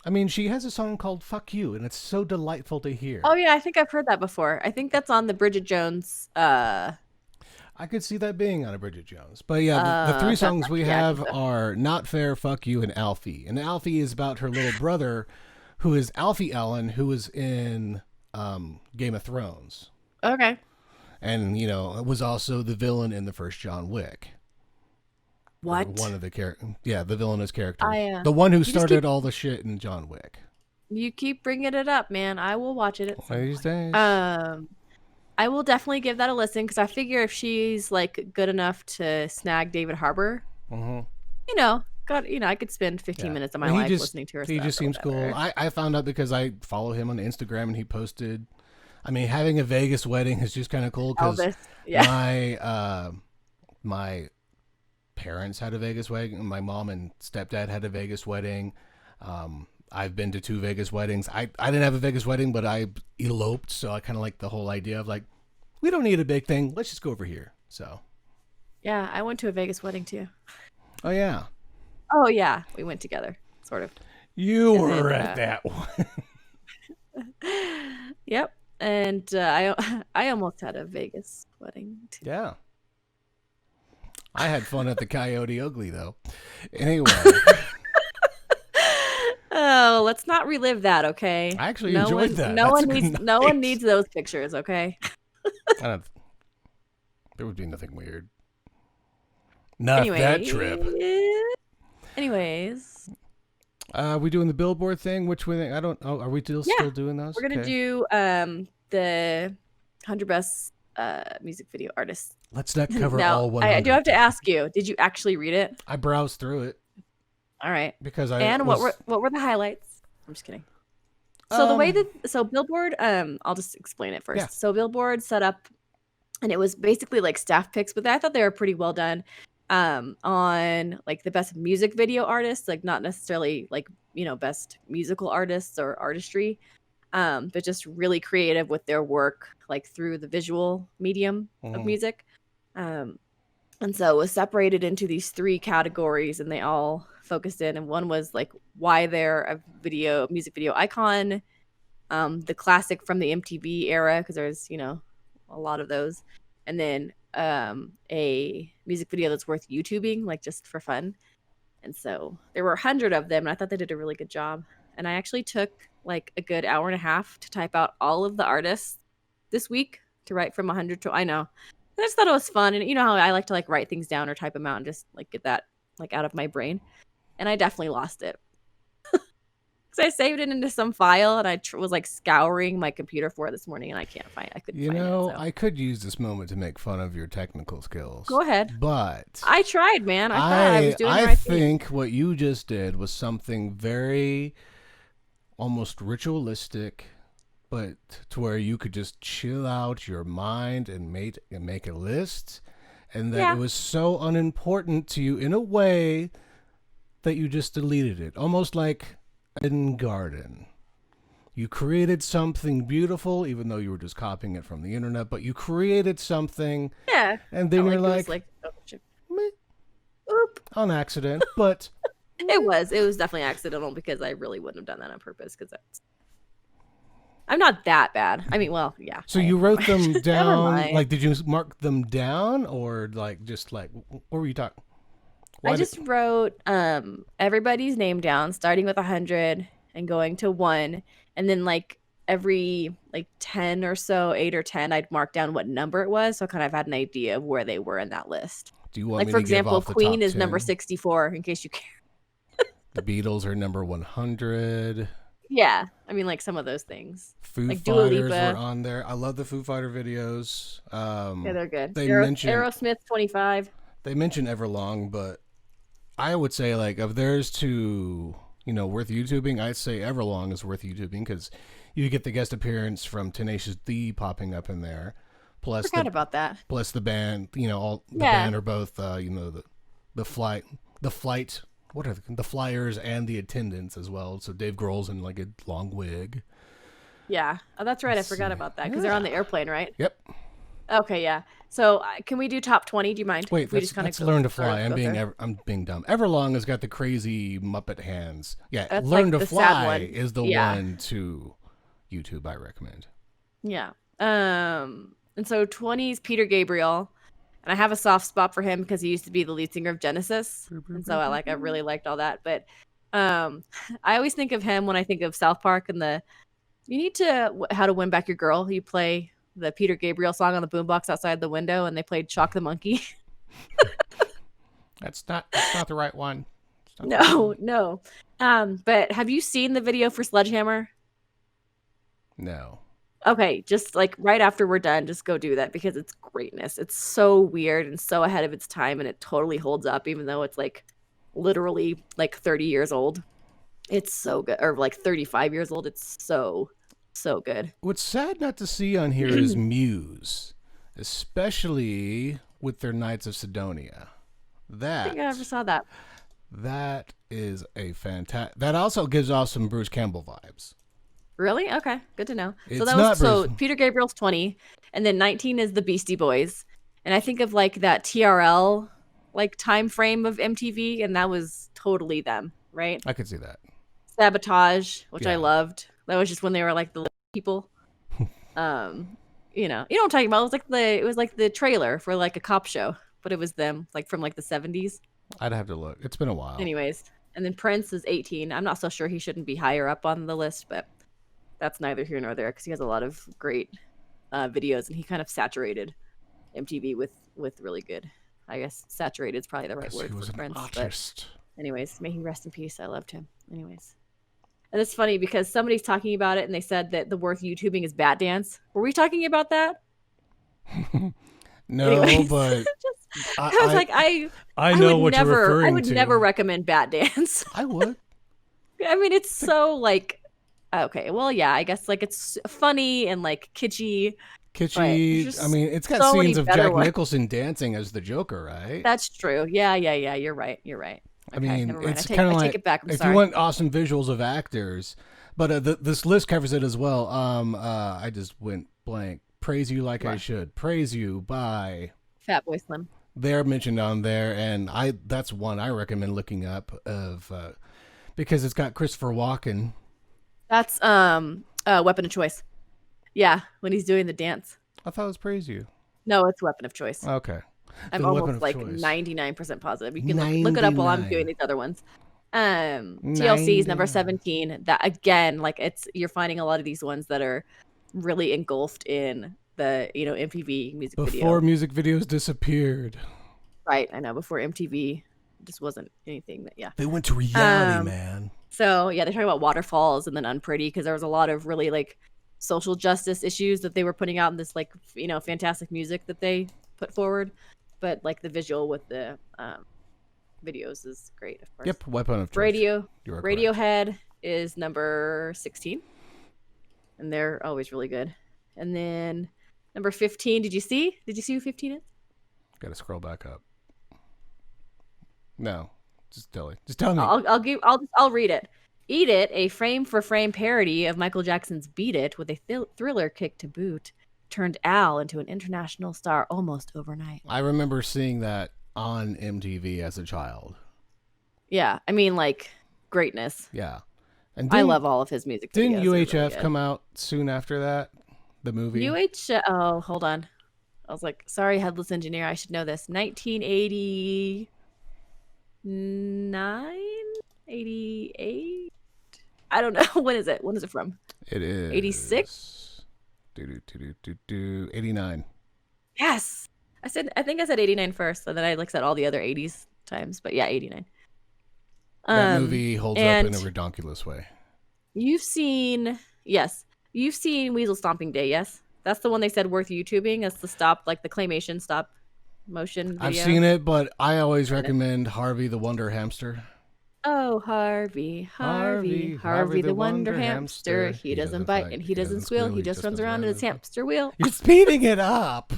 I mean, she has a song called "Fuck You," and it's so delightful to hear. Oh yeah, I think I've heard that before. I think that's on the Bridget Jones. I could see that being on a Bridget Jones. But yeah, the three songs we have are "Not Fair," "Fuck You," and "Alfie." And Alfie is about her little brother, who is Alfie Allen, who was in Game of Thrones. Okay. And, you know, was also the villain in the first John Wick. What? One of the characters. Yeah, the villainous character. The one who started all the shit in John Wick. You keep bringing it up, man. I will watch it at some these days. I will definitely give that a listen because I figure if she's like good enough to snag David Harbour, you know, I could spend 15 minutes of my life listening to her. He just seems cool. I found out because I follow him on Instagram and he posted. I mean, having a Vegas wedding is just kind of cool because my parents had a Vegas wedding. My mom and stepdad had a Vegas wedding. I've been to 2 Vegas weddings. I didn't have a Vegas wedding, but I eloped, so I kind of like the whole idea of like, we don't need a big thing. Let's just go over here. So. Yeah, I went to a Vegas wedding too. Oh yeah. Oh yeah, we went together, sort of. You were at that one. Yep, and I almost had a Vegas wedding too. Yeah. I had fun at the Coyote Ugly though. Anyway. Oh, let's not relive that, okay? I actually enjoyed that. No one needs those pictures, okay? There would be nothing weird. Not that trip. Anyways. We doing the Billboard thing? Which we think? I don't. Oh, are we still doing those? We're gonna do the 100 best music video artists. Let's not cover all 100. I do have to ask you. Did you actually read it? I browsed through it. All right. Because what were the highlights? I'm just kidding. So the way that Billboard, I'll just explain it first. Yeah. So Billboard set up, and it was basically like staff picks, but I thought they were pretty well done. On like the best music video artists, like not necessarily like, you know, best musical artists or artistry, but just really creative with their work, like through the visual medium of music. And so it was separated into these 3 categories, and they all focused in. And one was like why they're a music video icon, the classic from the MTV era, because there's, you know, a lot of those, and then a music video that's worth YouTubing, like just for fun. And so there were 100 of them, and I thought they did a really good job. And I actually took like a good hour and a half to type out all of the artists this week to write from 100 to, I know. I just thought it was fun. And you know how I like to like write things down or type them out and just like get that like out of my brain. And I definitely lost it. Because I saved it into some file, and I was like scouring my computer for it this morning, and I couldn't find it. You know, I could use this moment to make fun of your technical skills. Go ahead. But I tried, man. I thought I was doing the right thing. I think what you just did was something very almost ritualistic, but to where you could just chill out your mind and make a list, and that it was so unimportant to you in a way that you just deleted it, almost like in garden. You created something beautiful, even though you were just copying it from the internet, but you created something. Yeah. And then you're like oop, on accident, but it was definitely accidental, because I really wouldn't have done that on purpose, because I'm not that bad. I mean, well, yeah. So you wrote them down, like, did you mark them down, or like just like, what were you talking? I just wrote everybody's name down, starting with 100 and going to 1, and then like every like 10 or so, 8 or 10, I'd mark down what number it was, so I kind of had an idea of where they were in that list. Do you want like, me for to example, give off Queen the is top number 10? 64, in case you care. The Beatles are number 100. Yeah, I mean, like some of those things. Foo like Fighters were on there. I love the Foo Fighter videos. Yeah, they're good. They mention Aerosmith 25. They mention Everlong, but I would say, like, of theirs to, you know, worth YouTubing, I'd say Everlong is worth YouTubing, because you get the guest appearance from Tenacious D popping up in there. Plus, forgot about that. Plus the band, you know, all the band are both, you know, the flight, what are the Flyers and the attendants as well. So Dave Grohl's in like a long wig. Yeah, oh, that's right. I forgot about that, because they're on the airplane, right? Yep. Okay, yeah. So can we do top 20? Do you mind? Wait, if we just let's Learn to Fly. I'm being dumb. Everlong has got the crazy Muppet hands. Yeah, That's Learn like to the sad Fly one. is the one to YouTube I recommend. Yeah. And so 20 is Peter Gabriel. And I have a soft spot for him because he used to be the lead singer of Genesis. And so I really liked all that. But I always think of him when I think of South Park and you need to How to Win Back Your Girl. You play the Peter Gabriel song on the boombox outside the window, and they played Shock the Monkey. That's not the right one. No. But have you seen the video for Sledgehammer? No. Okay, just like right after we're done, just go do that because it's greatness. It's so weird and so ahead of its time, and it totally holds up, even though it's like literally like 30 years old. It's so good, or like 35 years old. It's so good. What's sad not to see on here is Muse, especially with their Knights of Sidonia. I think I never saw that. That is a fantastic. That also gives off some Bruce Campbell vibes. Really? Okay, good to know. So that was so Peter Gabriel's 20, and then 19 is the Beastie Boys, and I think of like that TRL like time frame of MTV, and that was totally them, right? I could see that. Sabotage, which I loved. That was just when they were like the people. You know what I'm talking about. It was like the trailer for like a cop show, but it was them, like from like the 70s. I'd have to look. It's been a while. Anyways, and then Prince is 18. I'm not so sure he shouldn't be higher up on the list, but that's neither here nor there because he has a lot of great videos, and he kind of saturated MTV with really good. I guess saturated is probably the right word for Prince. But anyways, may he rest in peace. I loved him. Anyways. And it's funny because somebody's talking about it and they said that the worth YouTubing is Bat Dance. Were we talking about that? No, anyways, but I know what you're referring to. I would never recommend Bat Dance. I would. I mean, it's so like, okay, well, yeah, I guess like it's funny and like kitschy. I mean, it's got so scenes of Jack Nicholson dancing as the Joker, right? That's true. Yeah. You're right. Okay, I mean, it's kind of like, take it back. If you want awesome visuals of actors, but this list covers it as well. I just went blank. Praise You Like I Should. Praise You by Fatboy Slim. They're mentioned on there, and that's one I recommend looking up because it's got Christopher Walken. That's Weapon of Choice. Yeah, when he's doing the dance. I thought it was Praise You. No, it's Weapon of Choice. Okay. I'm almost like 99% positive. You can look it up while I'm doing these other ones. TLC is number 17. That again, like you're finding a lot of these ones that are really engulfed in the MTV music video. Before music videos disappeared. Right, I know. Before MTV just wasn't anything that They went to reality, man. So yeah, they're talking about Waterfalls and then Unpretty because there was a lot of really like social justice issues that they were putting out in this like fantastic music that they put forward. But like the visual with the videos is great, of course. Yep, Weapon of Choice. Radiohead is number 16. And they're always really good. And then number 15, did you see who 15 is? Gotta scroll back up. No. Just tell me. I'll read it. Eat It, a frame-for-frame parody of Michael Jackson's Beat It with a thriller kick to boot, turned Al into an international star almost overnight. I remember seeing that on MTV as a child. Yeah, I mean, like, greatness. Yeah. And I love all of his music. Didn't UHF really come out soon after that? The movie? Oh, hold on. I was like, sorry, Headless Engineer, I should know this. 1989? 88? I don't know. When is it? When is it from? It is 86. 89. Yes, I think I said 89 first, and then I said all the other 80s times. But yeah, 89. That movie holds up in a redonkulous way. You've seen Weasel Stomping Day, yes? That's the one they said worth YouTubing. That's the the claymation stop motion video. I've seen it, but I always recommend Harvey the Wonder Hamster. Oh, Harvey the Wonder Hamster. He doesn't bite and he doesn't squeal. He just runs around in his hamster wheel. You're speeding it up.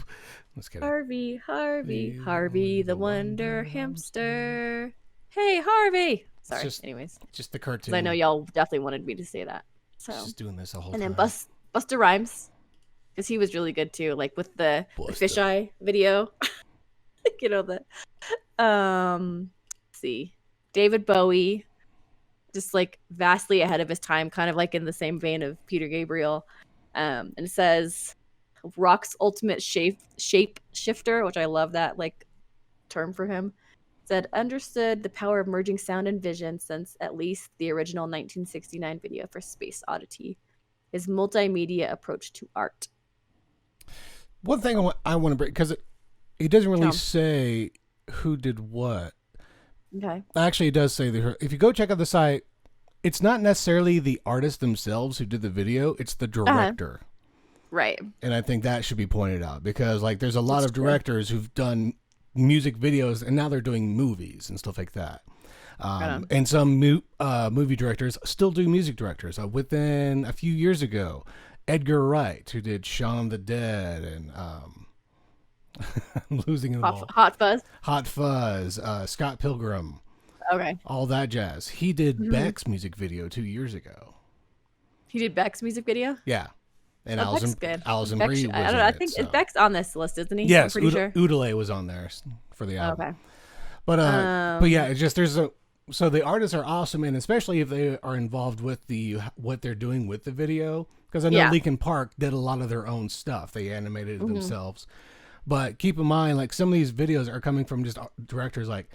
Let's get it. Harvey the Wonder Hamster. Hey, Harvey. Sorry. Anyways. Just the cartoon. I know y'all definitely wanted me to say that. So just doing this the whole time. And then Busta Rhymes. because he was really good too, like with the Buster. fisheye video. You know the let's see, David Bowie, just like vastly ahead of his time, kind of like in the same vein of Peter Gabriel. And it says rock's ultimate shape shifter, which I love that like term for him. Said understood the power of merging sound and vision since at least the original 1969 video for Space Oddity. His multimedia approach to art. One thing I want to bring, because it doesn't really say who did what. Okay. Actually, it does say that if you go check out the site, it's not necessarily the artists themselves who did the video, it's the director. Right. And I think that should be pointed out because like there's a lot of directors who've done music videos and now they're doing movies and stuff like that. And some movie directors still do music directors. Within a few years ago, Edgar Wright, who did Shaun of the Dead and I'm losing them all. Hot Fuzz. Hot Fuzz, Scott Pilgrim. Okay. All that jazz. He did Beck's music video 2 years ago. He did Beck's music video? Yeah. And Alison Brie was I think Beck's on this list, isn't he? Yes, I'm pretty sure. Udale was on there for the album. Okay. But yeah, it's just so the artists are awesome, and especially if they are involved with what they're doing with the video, because I know Linkin Park did a lot of their own stuff. They animated it themselves. But keep in mind, like some of these videos are coming from just directors like,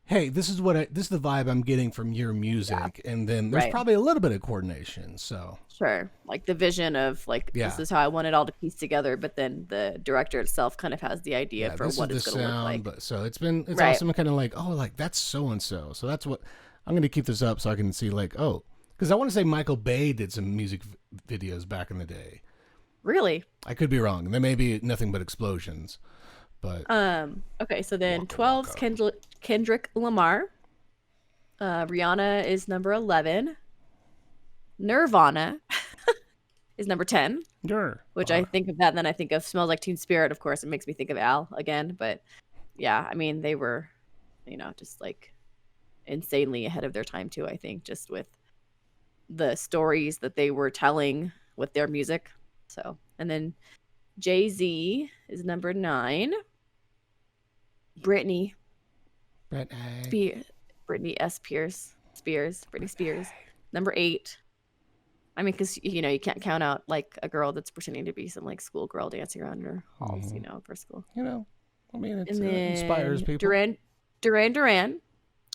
hey, this is the vibe I'm getting from your music, and then there's probably a little bit of coordination. So sure, like the vision of like this is how I want it all to piece together, but then the director itself kind of has the idea for what it's going to look like. But so it's awesome, kind of like like that's so and so. So that's what I'm going to keep this up so I can see like because I want to say Michael Bay did some music videos back in the day. Really? I could be wrong. There may be nothing but explosions. But okay, so then 12's Kendrick Lamar. Rihanna is number 11. Nirvana is number 10. Which I think of that, and then I think of Smells Like Teen Spirit. Of course, it makes me think of Al again. But yeah, I mean, they were, just like insanely ahead of their time too. I think just with the stories that they were telling with their music. So, and then Jay-Z is number 9. Britney Spears, number 8. I mean, because you can't count out like a girl that's pretending to be some like schoolgirl dancing around her halls, for school. I mean, it inspires people. Duran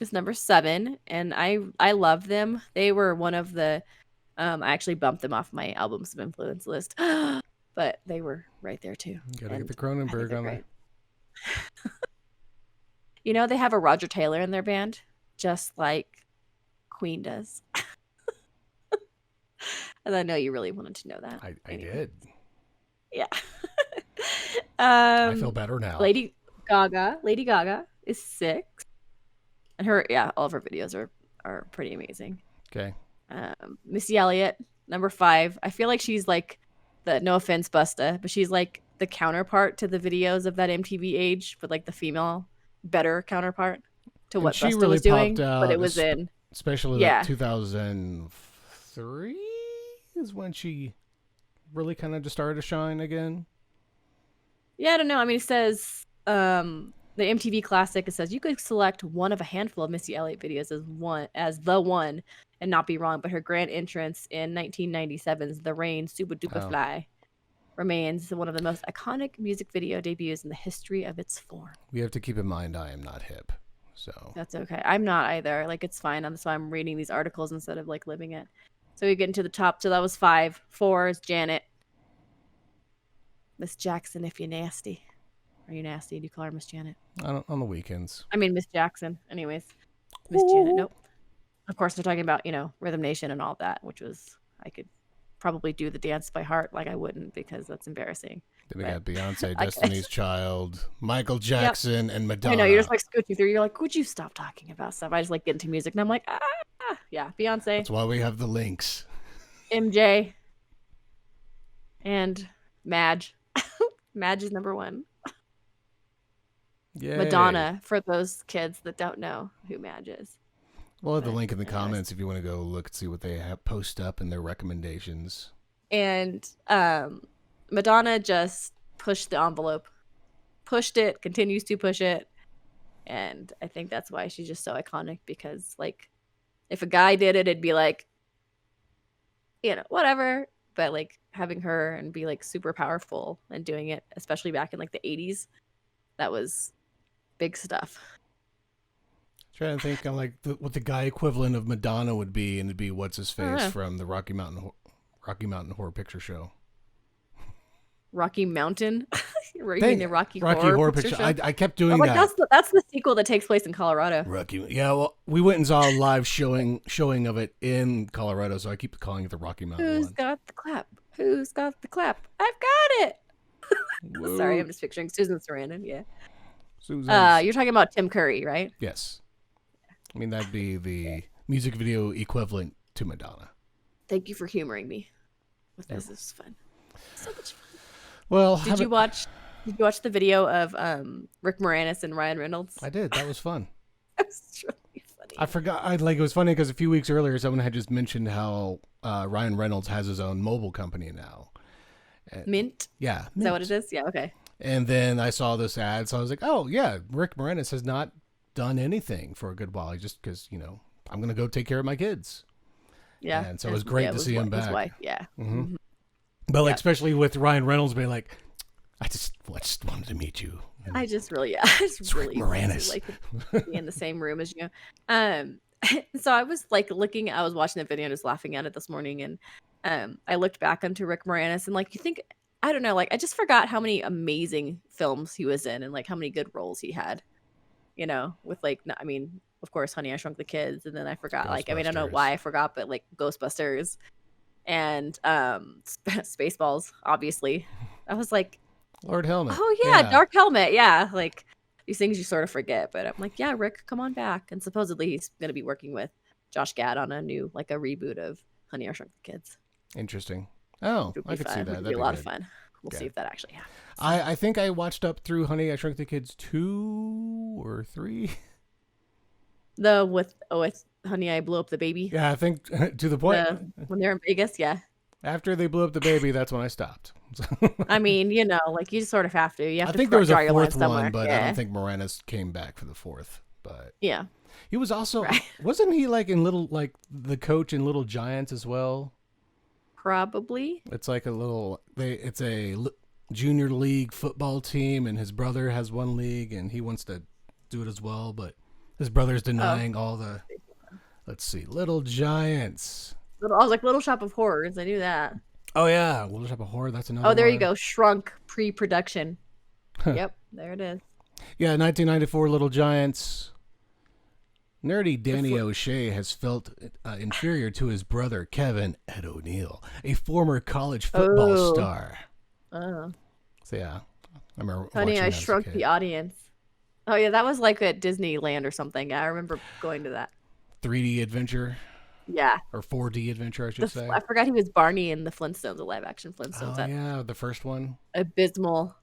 is number 7, and I love them. They were one of the I actually bumped them off my albums of influence list, but they were right there too. Gotta get the Cronenberg on there. They have a Roger Taylor in their band, just like Queen does. And I know you really wanted to know that. I did. Yeah. I feel better now. Lady Gaga is 6. And all of her videos are pretty amazing. Okay. Missy Elliott, number 5. I feel like she's like no offense, Busta, but she's like the counterpart to the videos of that MTV age, but like the female better counterpart to what Busta really was doing. But it was especially like 2003 is when she really kind of just started to shine again. Yeah, I don't know. I mean, it says the MTV Classic. It says you could select one of a handful of Missy Elliott videos as the one and not be wrong. But her grand entrance in 1997's "The Rain, Super Duper Fly" remains one of the most iconic music video debuts in the history of its form. We have to keep in mind I am not hip, so that's okay. I'm not either. Like it's fine. That's why I'm reading these articles instead of like living it. So we get into the top. So that was 5. 4 is Janet. Miss Jackson, if you're nasty. Are you nasty? Do you call her Miss Janet? I don't, on the weekends. I mean, Miss Jackson. Anyways. Miss Janet. Nope. Of course, they're talking about, Rhythm Nation and all that, which was, I could probably do the dance by heart. Like I wouldn't because that's embarrassing. Then we got Beyonce, Destiny's Child, Michael Jackson, and Madonna. I know, you're just like scooching through. You're like, would you stop talking about stuff? I just like get into music and I'm like, yeah, Beyonce. That's why we have the links. MJ. And Madge. Madge is number 1. Yay. Madonna, for those kids that don't know who Madge is. We'll have the link in the comments if you want to go look and see what they have post up in their recommendations. And Madonna just pushed the envelope, pushed it, continues to push it, and I think that's why she's just so iconic. Because like, if a guy did it, it'd be like, whatever. But like having her and be like super powerful and doing it, especially back in like the 80s, that was big stuff. Trying to think on like what the guy equivalent of Madonna would be, and it'd be what's his face from the Rocky Mountain Horror Picture Show. Rocky Mountain, the Rocky Horror Picture Show. I kept doing that. That's the sequel that takes place in Colorado. Rocky, yeah. Well, we went and saw a live showing of it in Colorado, so I keep calling it the Rocky Mountain. Who's got the clap? Who's got the clap? I've got it. Sorry, I'm just picturing Susan Sarandon. Yeah. You're talking about Tim Curry, right? Yes. I mean, that'd be the music video equivalent to Madonna. Thank you for humoring me with this. This is fun. So much fun. Well, did you watch the video of Rick Moranis and Ryan Reynolds? I did. That was fun. That was really funny. I forgot. It was funny because a few weeks earlier, someone had just mentioned how Ryan Reynolds has his own mobile company now. Mint? Yeah. Mint. Is that what it is? Yeah. Okay. And then I saw this ad, so I was like, oh, yeah, Rick Moranis has not done anything for a good while. Just because, I'm going to go take care of my kids. Yeah. And so it was great to see him back. His wife. Yeah. Mm-hmm. But like, especially with Ryan Reynolds being like, I just wanted to meet you. And I just really Moranis. like to be in the same room as you. So I was like I was watching the video and just laughing at it this morning, and I looked back onto Rick Moranis, and like, you think, I don't know, like, I just forgot how many amazing films he was in, and like how many good roles he had, with like, I mean, of course, Honey, I Shrunk the Kids, and then I forgot, like, I mean, I don't know why I forgot, but like Ghostbusters and Spaceballs, obviously. I was like, Lord Helmet. Oh yeah, Dark Helmet. Yeah, like these things you sort of forget. But I'm like, yeah, Rick, come on back. And supposedly he's going to be working with Josh Gad on a new, like, a reboot of Honey, I Shrunk the Kids. Interesting. Oh, I could see that. That'd be a lot of fun. We'll see if that actually happens. I think I watched up through Honey, I Shrunk the Kids 2 or 3. With Honey, I Blew Up the Baby. Yeah, I think to the point when they're in Vegas. Yeah. After they blew up the baby, that's when I stopped. I mean, like, you just sort of have to. I think there was a fourth one, but I don't think Moranis came back for the fourth. But yeah, he was also wasn't he like in the coach in Little Giants as well? Probably. It's like it's a junior league football team, and his brother has one league, and he wants to do it as well, but his brother's denying all the. Let's see, Little Giants. I was like, Little Shop of Horrors. I knew that. Oh yeah, Little Shop of Horror. That's another. Oh, there you go. Shrunk pre-production. Yep, there it is. Yeah, 1994, Little Giants. Nerdy Danny O'Shea has felt inferior to his brother Kevin Ed O'Neill, a former college football star. Oh. So yeah, I remember. Honey, I Shrunk the Audience. Oh yeah, that was like at Disneyland or something. I remember going to that. 3D adventure. Yeah. Or 4D adventure, I should say. I forgot he was Barney in the Flintstones, the live action Flintstones. Oh, yeah, the first one. Abysmal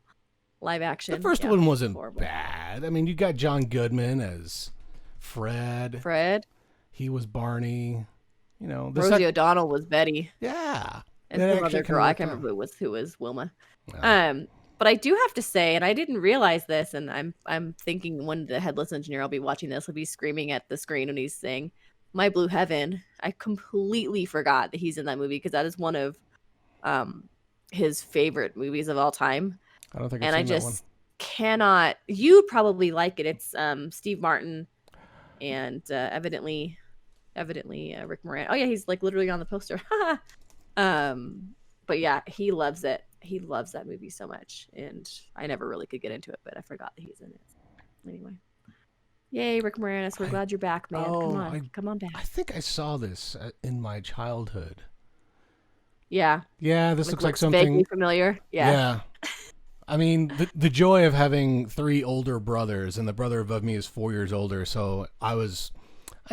live action. The first one wasn't bad. I mean, you got John Goodman as Fred. He was Barney. Rosie O'Donnell was Betty. Yeah. And some other girl, I can't remember who was Wilma. Oh. But I do have to say, and I didn't realize this, and I'm thinking when the headless engineer, I'll be watching this, he'll be screaming at the screen when he's saying, My Blue Heaven. I completely forgot that he's in that movie because that is one of his favorite movies of all time. I don't think I've seen that one. Cannot. You'd probably like it. It's Steve Martin and evidently Rick Moranis. Oh yeah, he's like literally on the poster. But yeah, he loves it. He loves that movie so much, and I never really could get into it, but I forgot that he's in it. Anyway. Yay, Rick Moranis. We're glad you're back, man. Come on back. I think I saw this in my childhood. Yeah. Yeah, this looks like something vaguely familiar. Yeah. I mean, the joy of having 3 older brothers, and the brother above me is 4 years older, so I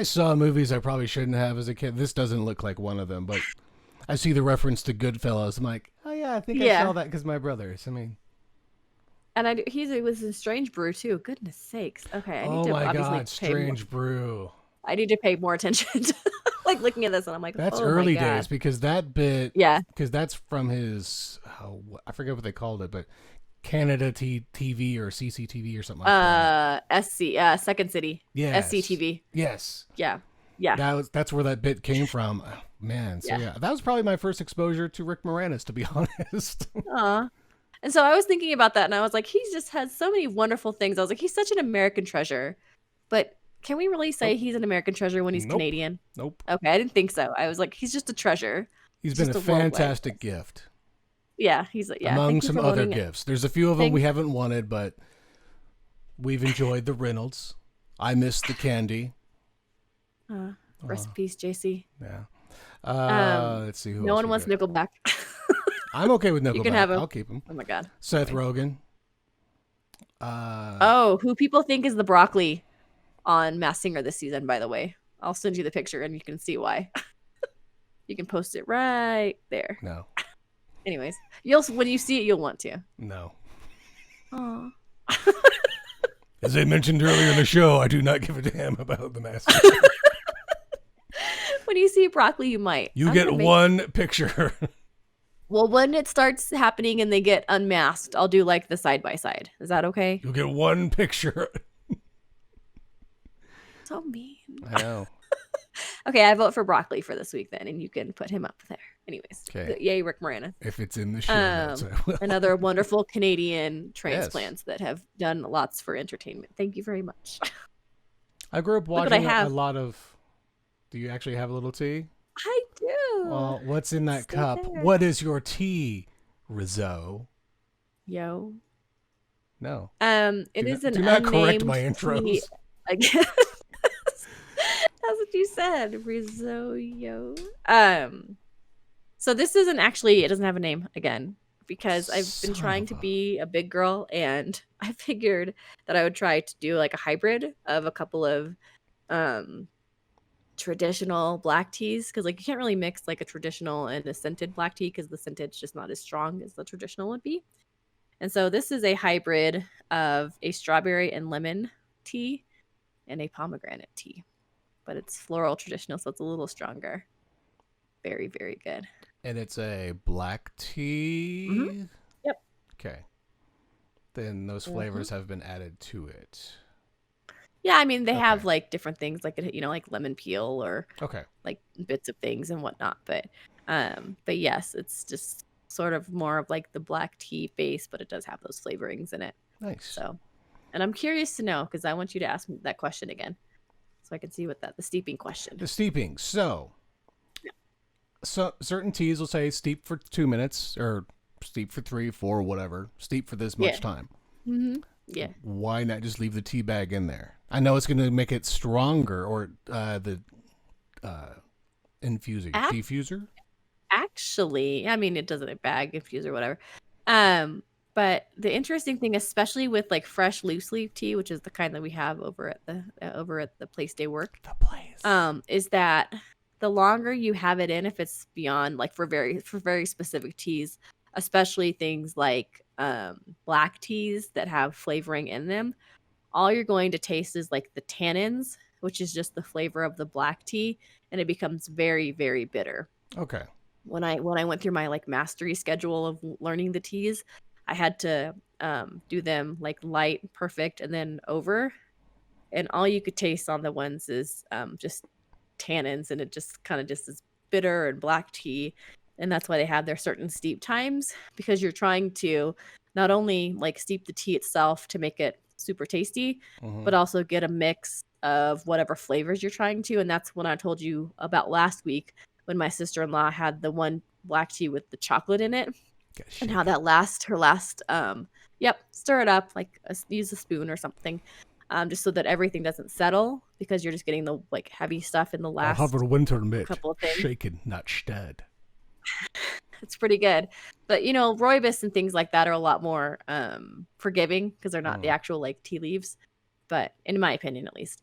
saw movies I probably shouldn't have as a kid. This doesn't look like one of them, but I see the reference to Goodfellas. I'm like, oh yeah, I think I saw that because my brothers. I mean... And he was in Strange Brew too. Goodness sakes. Okay, I need to obviously Strange Brew. I need to pay more attention to like looking at this, and I'm like, that's early days because that bit. Yeah. Because that's from his I forget what they called it, but Canada TV or CCTV or something like that. Second City. Yes. SCTV. Yes. Yeah. Yeah. That's where that bit came from. Oh, man. So yeah, that was probably my first exposure to Rick Moranis, to be honest. And so I was thinking about that, and I was like, he's just had so many wonderful things. I was like, he's such an American treasure. But can we really say he's an American treasure when he's Canadian? Nope. Okay, I didn't think so. I was like, he's just a treasure. He's been a fantastic gift. Yeah, he's among some other gifts. There's a few of them we haven't wanted, but we've enjoyed the Reynolds. I miss the candy. Rest in peace, JC. Yeah. Let's see who. No one wants Nickelback. I'm okay with Nickelback. You can have him. I'll keep him. Oh my god. Seth Rogen. Who people think is the broccoli on Masked Singer this season, by the way. I'll send you the picture and you can see why. You can post it right there. No. Anyways, when you see it, you'll want to. No. Aww. As I mentioned earlier in the show, I do not give a damn about the Masked. When you see broccoli, you might. You get one picture. Well, when it starts happening and they get unmasked, I'll do like the side by side. Is that okay? You'll get one picture. So mean. I know. Okay, I vote for broccoli for this week then, and you can put him up there. Anyways, okay. Yay, Rick Moranis. If it's in the show, another wonderful Canadian transplants that have done lots for entertainment. Thank you very much. I grew up watching a lot of. Do you actually have a little tea? I do. Well, what's in that cup? There. What is your tea, Rizzo? Yo. No. It is an unnamed. Do not correct my intros. Again. That's what you said, Rizzo. Yo. So this isn't actually. It doesn't have a name again because I've been trying to be a big girl, and I figured that I would try to do like a hybrid of a couple of traditional black teas, because like you can't really mix like a traditional and a scented black tea because the scented is just not as strong as the traditional would be. And so this is a hybrid of a strawberry and lemon tea and a pomegranate tea, but it's floral traditional, so it's a little stronger. Very, very good. And it's a black tea? Mm-hmm. Yep. Okay. Then those flavors have been added to it. Yeah, I mean, they have like different things like, like lemon peel or like bits of things and whatnot. But yes, it's just sort of more of like the black tea base, but it does have those flavorings in it. Nice. So, and I'm curious to know, because I want you to ask me that question again so I can see what the steeping question. The steeping. So certain teas will say steep for 2 minutes or steep for 3, 4, whatever. Steep for this much time. Mm-hmm. Yeah. Why not just leave the tea bag in there? I know it's going to make it stronger, or the diffuser. Actually, I mean, it doesn't a bag infuser, whatever. But the interesting thing, especially with like fresh loose leaf tea, which is the kind that we have over at the place they work, is that the longer you have it in, if it's beyond like for very specific teas, especially things like black teas that have flavoring in them, all you're going to taste is like the tannins, which is just the flavor of the black tea, and it becomes very, very bitter. Okay. When I went through my like mastery schedule of learning the teas, I had to do them like light, perfect, and then over, and all you could taste on the ones is just tannins, and it just kind of just is bitter and black tea. And that's why they have their certain steep times, because you're trying to not only like steep the tea itself to make it super tasty, but also get a mix of whatever flavors you're trying to. And that's when I told you about last week when my sister-in-law had the one black tea with the chocolate in it, and how that her last stir it up, like use a spoon or something, just so that everything doesn't settle, because you're just getting the like heavy stuff in the last couple of things. Shaken, not stirred. It's pretty good. But rooibos and things like that are a lot more forgiving because they're not the actual like tea leaves, but in my opinion at least.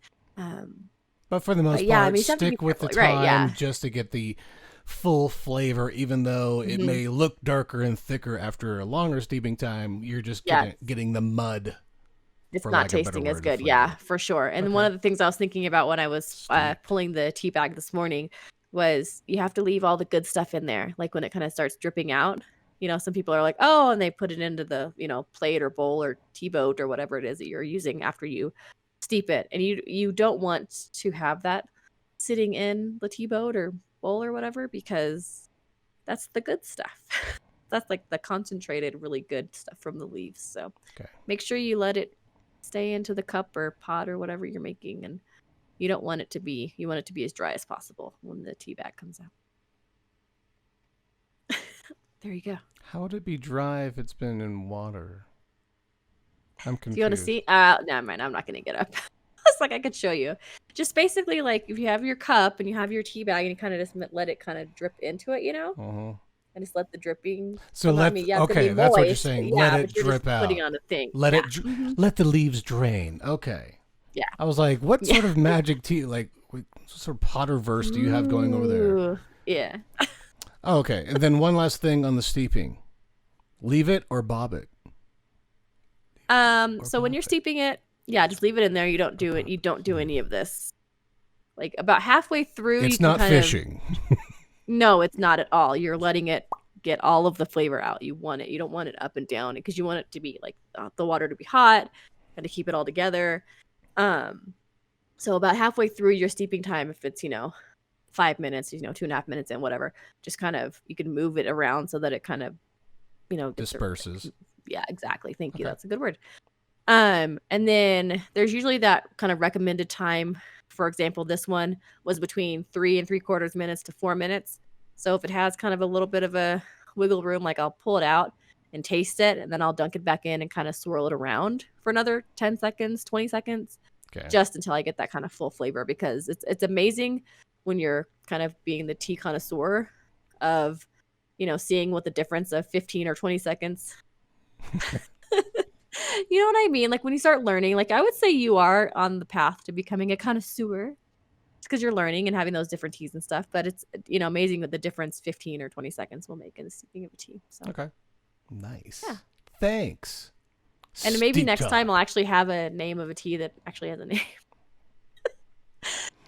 But for the most part, stick with the time just to get the full flavor, even though it may look darker and thicker after a longer steeping time. You're just getting the mud. It's not tasting as good. Yeah, for sure. And one of the things I was thinking about when I was pulling the tea bag this morning was you have to leave all the good stuff in there. Like when it kind of starts dripping out, some people are like, oh, and they put it into the, plate or bowl or tea boat or whatever it is that you're using after you steep it. And you don't want to have that sitting in the tea boat or bowl or whatever, because that's the good stuff. That's like the concentrated, really good stuff from the leaves. So make sure you let it stay into the cup or pot or whatever you're making. And you want it to be as dry as possible when the tea bag comes out. There you go. How would it be dry if it's been in water? I'm confused. Do you want to see? Never mind. I'm not going to get up. It's like I could show you. Just basically, like, if you have your cup and you have your tea bag and you kind of just let it kind of drip into it, and just let the dripping. So okay, that's what you're saying. Let it drip out. Putting on a thing. Let the leaves drain. Okay. Yeah. I was like, what sort of magic tea? Like, what sort of Potterverse do you have going over there? Yeah. Oh, okay. And then one last thing on the steeping. Leave it or bob it? So when you're steeping it, just leave it in there. You don't do it. You don't do any of this. Like about halfway through, it's not fishing. No, it's not at all. You're letting it get all of the flavor out. You don't want it up and down because you want it to be like the water to be hot and to keep it all together. So about halfway through your steeping time, if it's 5 minutes, 2.5 minutes in, whatever, just kind of, you can move it around so that it kind of, disperses. Yeah, exactly. Thank you. That's a good word. And then there's usually that kind of recommended time. For example, this one was between 3 3/4 minutes to 4 minutes. So if it has kind of a little bit of a wiggle room, like I'll pull it out and taste it, and then I'll dunk it back in and kind of swirl it around for another 10 seconds, 20 seconds, just until I get that kind of full flavor. Because it's amazing when you're kind of being the tea connoisseur of, seeing what the difference of 15 or 20 seconds. You know what I mean? Like when you start learning, like I would say you are on the path to becoming a connoisseur. It's because you're learning and having those different teas and stuff. But it's, amazing what the difference 15 or 20 seconds will make in the steeping of a tea. So. Okay. Nice. Yeah. Thanks. And maybe next time I'll actually have a name of a tea that actually has a name.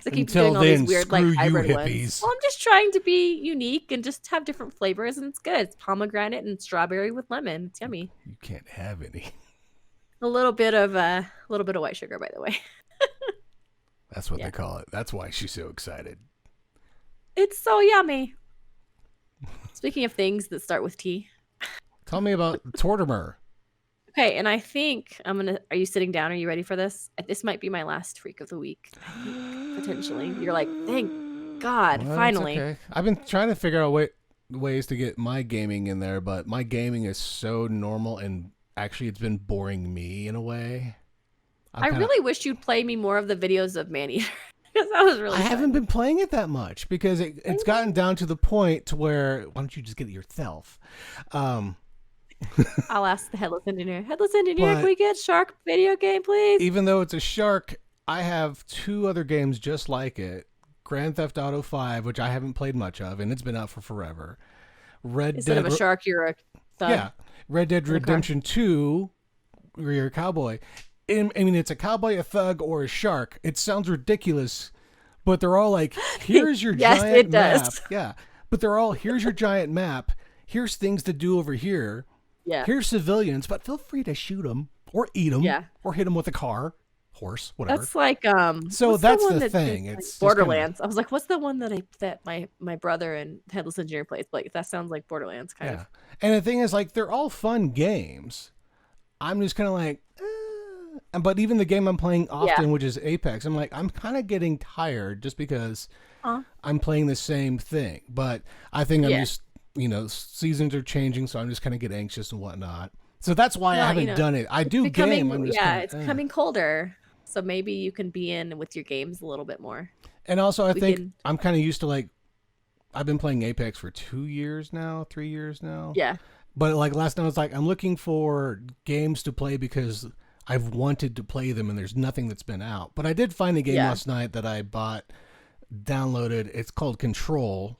I keep doing all these weird like hybrid ones. Well, I'm just trying to be unique and just have different flavors, and it's good. It's pomegranate and strawberry with lemon. It's yummy. You can't have any. A little bit of white sugar, by the way. That's what they call it. That's why she's so excited. It's so yummy. Speaking of things that start with T, tell me about Tortimer. Okay, and I think are you sitting down? Are you ready for this? This might be my last freak of the week, potentially. You're like, thank God, finally. Okay. I've been trying to figure out ways to get my gaming in there, but my gaming is so normal, and actually it's been boring me in a way. I really wish you'd play me more of the videos of Maneater. Because that was really fun. Haven't been playing it that much because it's gotten down to the point to where, why don't you just get it yourself? I'll ask the headless engineer. Headless engineer, can we get shark video game, please? Even though it's a shark, I have 2 other games just like it. Grand Theft Auto 5, which I haven't played much of, and it's been out for forever. Instead of a shark, you're a thug. Yeah. Red Dead Redemption 2, where you're a cowboy. I mean, it's a cowboy, a thug, or a shark. It sounds ridiculous, but they're all like, here's your giant map. Does. Yeah. But they're all, here's your giant map. Here's things to do over here. Yeah. Here's civilians, but feel free to shoot them or eat them or hit them with a car, horse, whatever. That's like So that's the thing. It's Borderlands. I was like, what's the one that my brother and Headless Engineer plays? Like that sounds like Borderlands kind of. And the thing is, like, they're all fun games. I'm just kind of like, but even the game I'm playing often, which is Apex, I'm like, I'm kind of getting tired just because I'm playing the same thing. But I think I'm just, seasons are changing, so I'm just kind of get anxious and whatnot. So that's why I haven't done it. I do game. I'm just it's becoming colder, so maybe you can be in with your games a little bit more. And also, I think I'm kind of used to, like, I've been playing Apex for 2 years now, 3 years now. Yeah. But like last night, I was like, I'm looking for games to play because I've wanted to play them, and there's nothing that's been out. But I did find a game last night that I downloaded. It's called Control.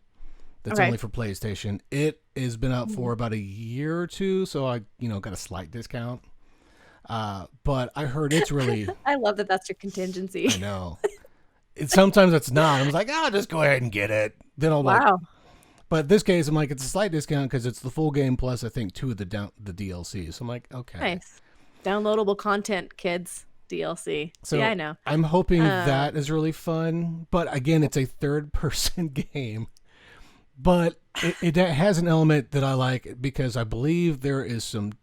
That's only for PlayStation. It has been out for about a year or two, so I, got a slight discount. But I heard it's really... I love that that's your contingency. I know. Sometimes it's not. I was like, just go ahead and get it. Then I'll But this case, I'm like, it's a slight discount because it's the full game plus I think 2 of the DLC. So I'm like, okay, nice, downloadable content, kids. DLC. So yeah, I know. I'm hoping that is really fun. But again, it's a third-person game. But it has an element that I like because I believe there is some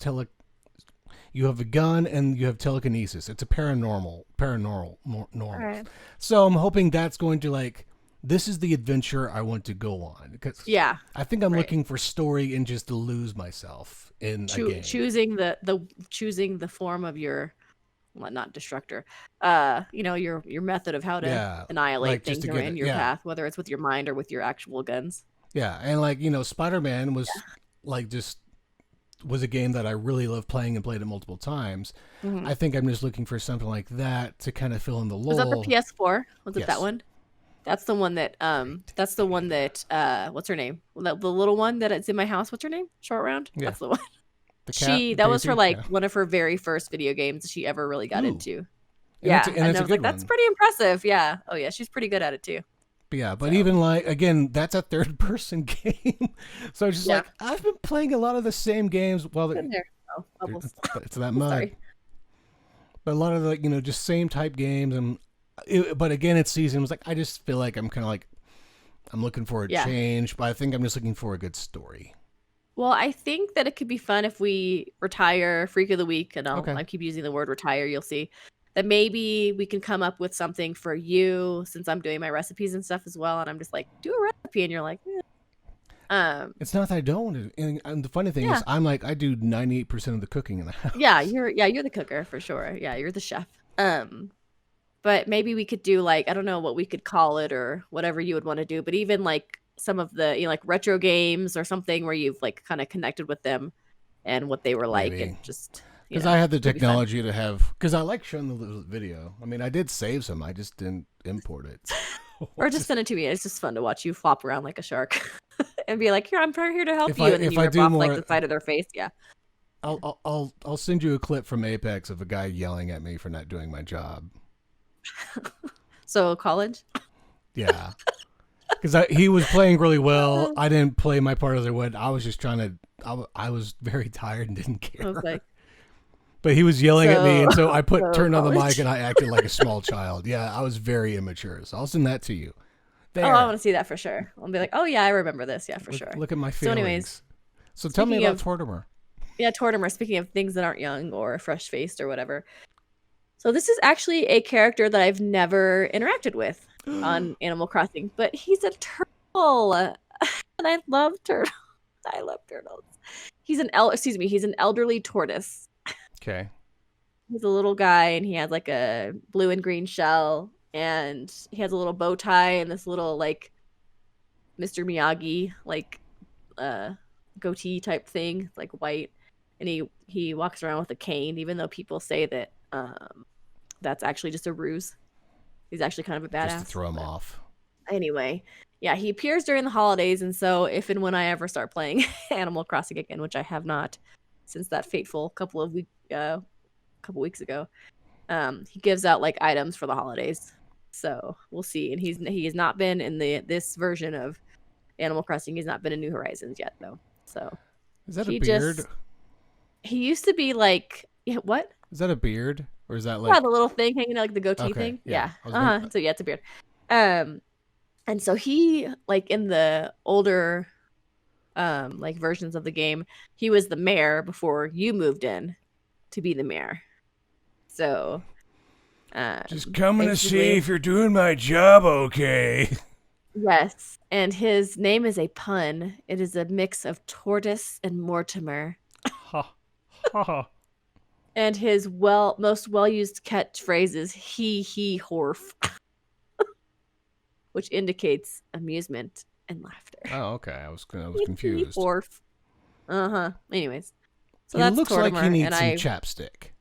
you have a gun and you have telekinesis. It's a paranormal. Right. So I'm hoping that's going to like, this is the adventure I want to go on. Because yeah, I think I'm looking for story and just to lose myself in a game. Choosing the form of your, well, not destructor, your method of how to annihilate things that are in your path, whether it's with your mind or with your actual guns. Yeah, and like, Spider-Man was like just was a game that I really loved playing and played it multiple times. Mm-hmm. I think I'm just looking for something like that to kind of fill in the lull. Was that the PS4? Was it that one? That's the one that what's her name? The little one that it's in my house. What's her name? Short Round? Yeah. That's the one. The cat, that was her one of her very first video games she ever really got into. Yeah, and I was like, that's pretty impressive. Yeah. Oh yeah, she's pretty good at it too. But even like, again, that's a third-person game. So it's just like, I've been playing a lot of the same games. Well, bubbles. It's that mud. Sorry. But a lot of the, just same type games. And but again, it's season. It was like, I just feel like I'm kind of like, I'm looking for a change. But I think I'm just looking for a good story. Well, I think that it could be fun if we retire Freak of the Week. And I keep using the word retire. You'll see. That maybe we can come up with something for you, since I'm doing my recipes and stuff as well. And I'm just like, do a recipe. And you're like, it's not that I don't. And the funny thing is, I'm like, I do 98% of the cooking in the house. Yeah, you're the cooker for sure. Yeah, you're the chef. But maybe we could do like, I don't know what we could call it or whatever you would want to do. But even like some of the, like retro games or something where you've like kind of connected with them and what they were like, and just. Because I have the technology to have, because I like showing the video. I mean, I did save some. I just didn't import it. Or just send it to me. It's just fun to watch you flop around like a shark and be like, I'm here to help you. And then you rip off like the side of their face. Yeah. I'll send you a clip from Apex of a guy yelling at me for not doing my job. So college? Yeah. Because he was playing really well. I didn't play my part of the wood. I was just trying to, I was very tired and didn't care. I was like, but he was yelling at me, and so I turned on the mic and I acted like a small child. Yeah, I was very immature. So I'll send that to you. There. Oh, I want to see that for sure. I'll be like, oh yeah, I remember this. Yeah, for sure. Look at my feelings. So anyways, so tell me about Tortimer. Yeah, Tortimer. Speaking of things that aren't young or fresh-faced or whatever. So this is actually a character that I've never interacted with on Animal Crossing, but he's a turtle, and I love turtles. I love turtles. He's an elderly tortoise. Okay. He's a little guy, and he has like a blue and green shell, and he has a little bow tie and this little like Mr. Miyagi like goatee type thing, like white, and he walks around with a cane, even though people say that that's actually just a ruse. He's actually kind of a badass. Just to throw him off. Anyway, yeah, he appears during the holidays, and so if and when I ever start playing Animal Crossing again, which I have not since that fateful couple weeks ago, he gives out like items for the holidays. So we'll see. And he has not been in this version of Animal Crossing. He's not been in New Horizons yet, though. So is that a beard? He used to be like, what? Is that a beard, or is that like the little thing hanging out, like the goatee thing? Yeah. So yeah, it's a beard. And so he, like in the older like versions of the game, he was the mayor before you moved in to be the mayor. So just coming to see if you're doing my job okay. Yes, and his name is a pun. It is a mix of tortoise and Mortimer. And his most well-used catchphrase is he horf, which indicates amusement and laughter. Oh, okay. I was confused. Orf. Anyways, so he looks Tortimer, like he needs some chapstick.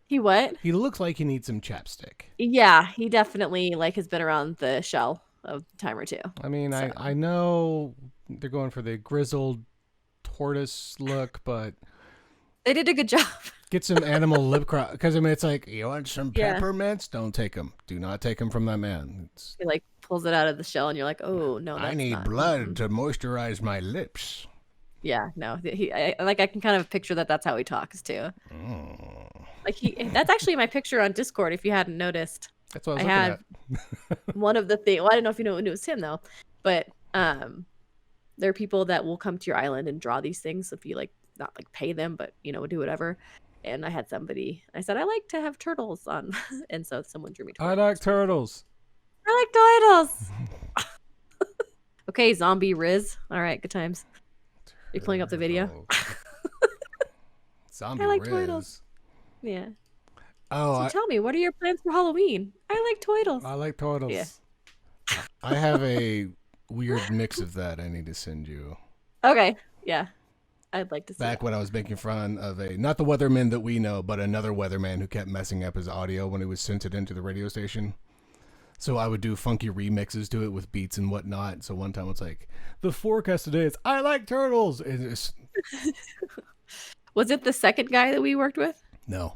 He what? He looks like he needs some chapstick. Yeah, he definitely has been around the shell a time or two. I mean, so. I know they're going for the grizzled tortoise look, but They did a good job. Get some animal lip crop, because I mean, it's like, you want some peppermints? Don't take them. Do not take them from that man. He like pulls it out of the shell, and you're like, oh no, that's I need not. blood to moisturize my lips. Yeah, no, I can kind of picture that. That's how he talks too. Like that's actually my picture on Discord. If you hadn't noticed, that's what I was looking at. One of the things. Well, I don't know if you know it was him though, but there are people that will come to your island and draw these things if you like not like pay them, but you know, do whatever. And I had somebody. I said I like to have turtles on, and so someone drew me turtles. I like turtles. I like turtles. Okay, zombie Riz. All right, good times. Are you pulling up the video? Zombie I like Riz. turtles. Yeah. Oh, so tell me, what are your plans for Halloween? I like turtles. I like turtles. Yeah. I have a weird mix of that I need to send you. Okay. Yeah. I'd like to see Back that. when I was making fun of not the weatherman that we know, but another weatherman who kept messing up his audio when he was sent it into the radio station. So I would do funky remixes to it with beats and whatnot. So one time it's like, the forecast today is, I like turtles. Was it the second guy that we worked with? No.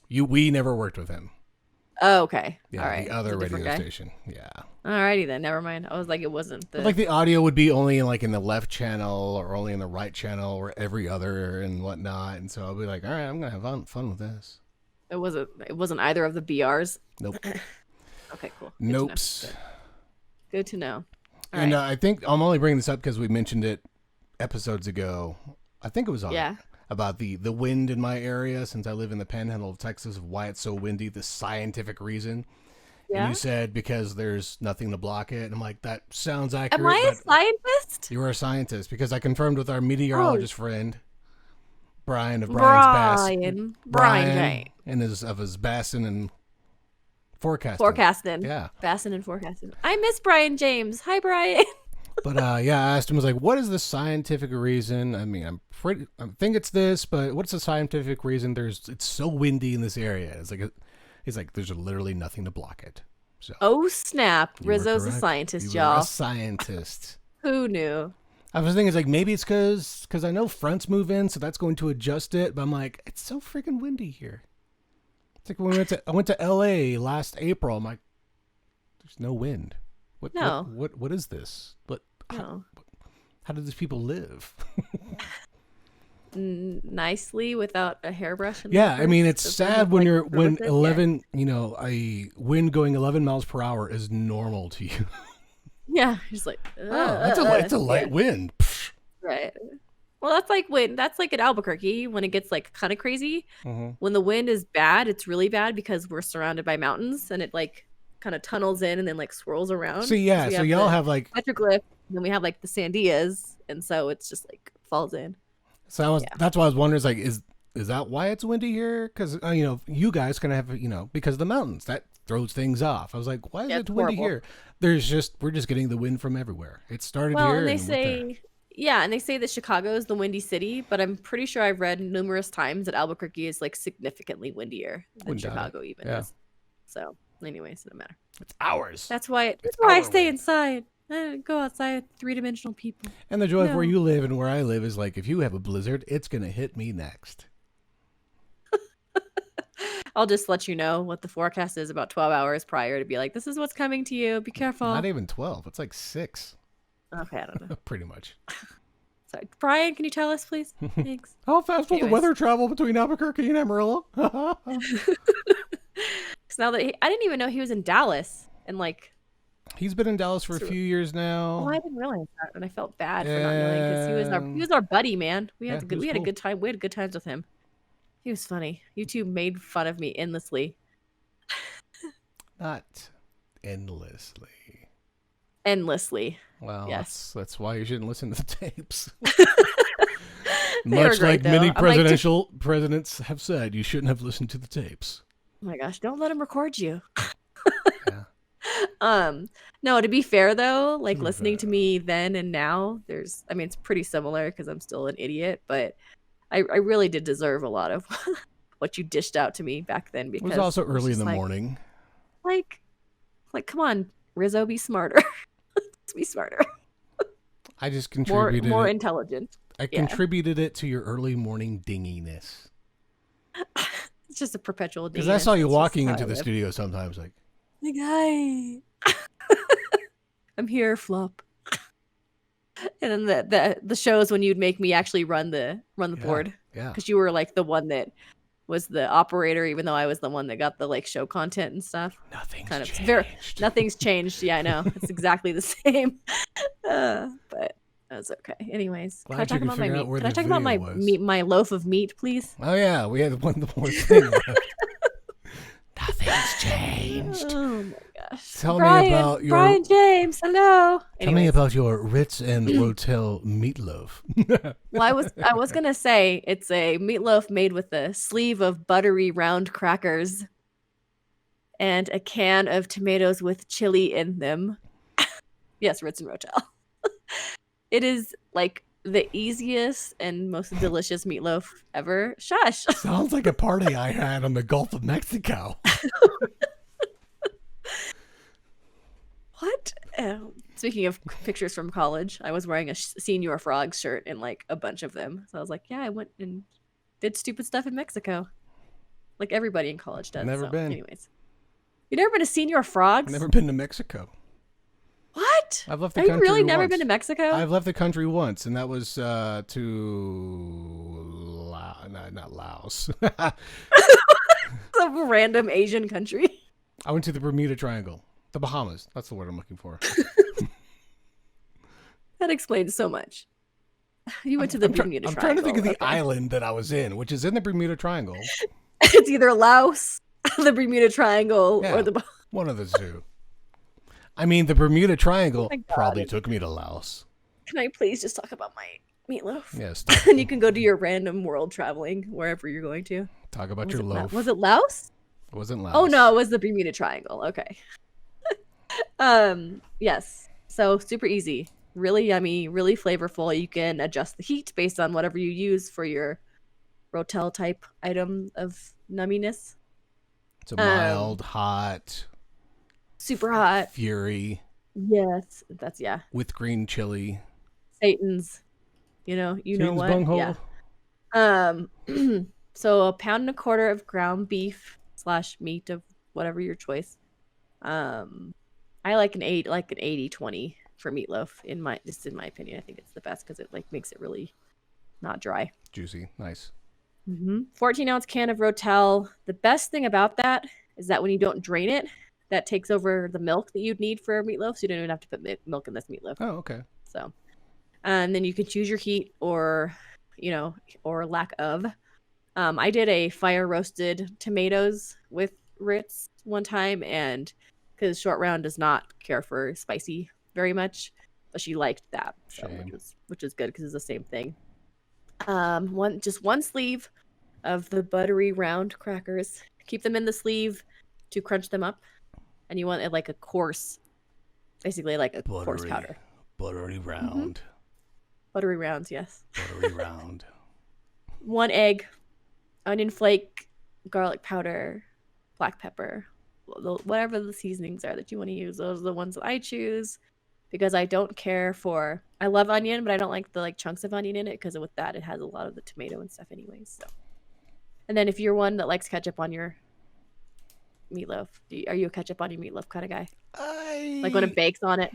We never worked with him. Oh, okay. Yeah, all right. The other radio station. Yeah. Alrighty then. Never mind. I was like, it wasn't the... But like the audio would be only in the left channel or only in the right channel or every other and whatnot. And so I'll be like, all right, I'm going to have fun with this. It wasn't either of the BRs? Nope. Okay, cool. Nopes. Good to know. All and right. I think I'm only bringing this up because we mentioned it episodes ago. I think it was on about the wind in my area, since I live in the panhandle of Texas, of why it's so windy, the scientific reason. Yeah. And you said because there's nothing to block it. And I'm like, that sounds accurate. Am I a scientist? You are a scientist, because I confirmed with our meteorologist friend, Brian of Brian and his Bassin and Forecasting. Yeah. Bassin and Forecasting. I miss Brian James. Hi, Brian. But I asked him, I was like, what is the scientific reason? I mean, I think it's this, but what's the scientific reason it's so windy in this area? He's like, there's literally nothing to block it. So. Oh, snap. Rizzo's a scientist, y'all. A scientist. Who knew? I was thinking, like, maybe it's because I know fronts move in, so that's going to adjust it. But I'm like, it's so freaking windy here. It's like when I went to LA last April. I'm like, there's no wind. What is this? How do these people live? Nicely without a hairbrush. I mean, it's sad when a wind going 11 miles per hour is normal to you. Yeah, just like it's a light wind. Right. Well, that's like in Albuquerque when it gets like kind of crazy. Mm-hmm. When the wind is bad, it's really bad because we're surrounded by mountains and it like kind of tunnels in and then like swirls around. So y'all have like petroglyph, and then we have like the sandias, and so it's just like falls in. So that's why I was wondering, like, is that why it's windy here? Because you guys kind of have because of the mountains that throws things off. I was like, why is it windy here? We're just getting the wind from everywhere. It started here. And they say that Chicago is the windy city, but I'm pretty sure I've read numerous times that Albuquerque is like significantly windier than Chicago even is. So, anyways, it doesn't matter. It's ours. That's why I stay inside. I don't go outside with three-dimensional people. And the joy of where you live and where I live is like, if you have a blizzard, it's gonna hit me next. I'll just let you know what the forecast is about 12 hours prior to be like, this is what's coming to you. Be careful. Not even 12. It's like 6. Okay, I don't know. Pretty much. Sorry. Brian, can you tell us, please? Thanks. How fast will the weather travel between Albuquerque and Amarillo? Now that I didn't even know he was in Dallas, and like he's been in Dallas for a few years now. Oh, I didn't realize that, and I felt bad for not knowing because he was our buddy, man. We had a good time. We had good times with him. He was funny. You two made fun of me endlessly. Not endlessly. Endlessly. Well, yes. That's why you shouldn't listen to the tapes. Much like many presidents have said, you shouldn't have listened to the tapes. Oh my gosh, don't let him record you. No, to be fair though, like listening to me then and now, it's pretty similar because I'm still an idiot, but I really did deserve a lot of what you dished out to me back then because it was also early in the morning. Like come on, Rizzo, be smarter. Let's be smarter. I just contributed more intelligent. I contributed it to your early morning dinginess. It's just a perpetual dinginess. Because I saw you walking into the studio sometimes, like hi. I'm here, Flop. And then the shows when you'd make me actually run the board. Yeah. Because you were like the one that was the operator, even though I was the one that got the like show content and stuff. Nothing's changed. Nothing's changed. Yeah, I know. It's exactly the same. But that's okay. Anyways, can I talk about my meat? Can I talk about my meat, my loaf of meat, please? Oh yeah, we had one more thing left. Nothing's changed. Oh my gosh. Tell me about your Brian James. Hello. Tell me about your Ritz and Rotel meatloaf. Well, I was gonna say it's a meatloaf made with a sleeve of buttery round crackers and a can of tomatoes with chili in them. Yes, Ritz and Rotel. It is like the easiest and most delicious meatloaf ever. Shush. Sounds like a party I had on the Gulf of Mexico. What? Speaking of pictures from college, I was wearing a Senior Frogs shirt and like a bunch of them. So I was like, yeah, I went and did stupid stuff in Mexico. Like everybody in college does. Never been. Anyways. You never been to Senior Frogs? I've never been to Mexico. What? I've left the country. Have you really once. never been to Mexico? I've left the country once, and that was not Laos. Some random Asian country. I went to the Bermuda Triangle. The Bahamas. That's the word I'm looking for. That explains so much. You went to the Bermuda Triangle. I'm trying to think of the island that I was in, which is in the Bermuda Triangle. It's either Laos, the Bermuda Triangle, or the Bahamas. One of the two. I mean, the Bermuda Triangle probably took me to Laos. Can I please just talk about my meatloaf? Yes. And you can go do your random world traveling wherever you're going to. Talk about your loaf. Was it Laos? It wasn't Laos. Oh no, it was the Bermuda Triangle. Okay. Yes. So super easy, really yummy, really flavorful. You can adjust the heat based on whatever you use for your Rotel type item of numminess. It's a mild, hot, super hot, fury. Yes, that's with green chili. Satan's, you know what? Bunghole. Yeah. So 1.25 pounds of ground beef / meat of whatever your choice. I like an 80-20 for meatloaf in my opinion. I think it's the best because it like makes it really not dry. Juicy, nice. 14-ounce can of Rotel. The best thing about that is that when you don't drain it, that takes over the milk that you'd need for a meatloaf, so you don't even have to put milk in this meatloaf. Oh, okay. So, and then you can choose your heat or lack of. I did a fire roasted tomatoes with Ritz one time, and because Short Round does not care for spicy very much, but she liked that, so, which is good because it's the same thing. One sleeve of the buttery round crackers. Keep them in the sleeve to crunch them up, and you want it like a coarse, basically like a coarse powder. Buttery round. Buttery rounds, yes. Buttery round. 1 egg, onion flake, garlic powder, black pepper, whatever the seasonings are that you want to use. Those are the ones that I choose because I don't care for. I love onion, but I don't like the chunks of onion in it because with that it has a lot of the tomato and stuff, anyways. So, and then if you're one that likes ketchup on your meatloaf, are you a ketchup on your meatloaf kind of guy? Like when it bakes on it.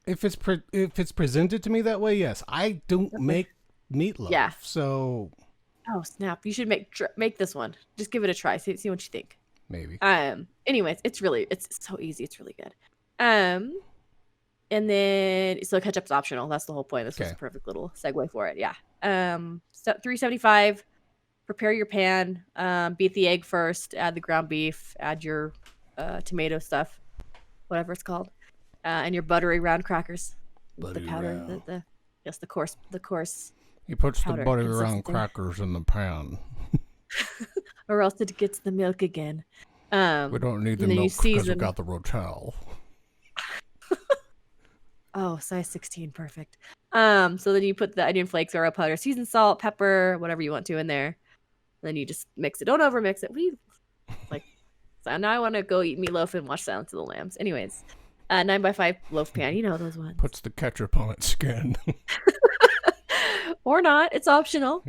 If it's presented to me that way, yes. I don't make meatloaf. Yeah. So. Oh snap! You should make this one. Just give it a try. See what you think. Maybe. Anyways, it's so easy. It's really good. And then so ketchup's optional. That's the whole point. This was a perfect little segue for it. Yeah. So 375. Prepare your pan. Beat the egg first. Add the ground beef. Add your tomato stuff, whatever it's called, and your buttery round crackers. The powder. The coarse. He puts the buttery round crackers in the pan. Or else it gets the milk again. We don't need the milk because we've got the Rotel. Oh, size 16, perfect. So then you put the onion flakes, garlic powder, seasoned salt, pepper, whatever you want to in there. And then you just mix it. Don't over mix it. So now I want to go eat meatloaf and watch Silence of the Lambs. Anyways, 9x5 loaf pan. You know those ones. Puts the ketchup on its skin. Or not. It's optional.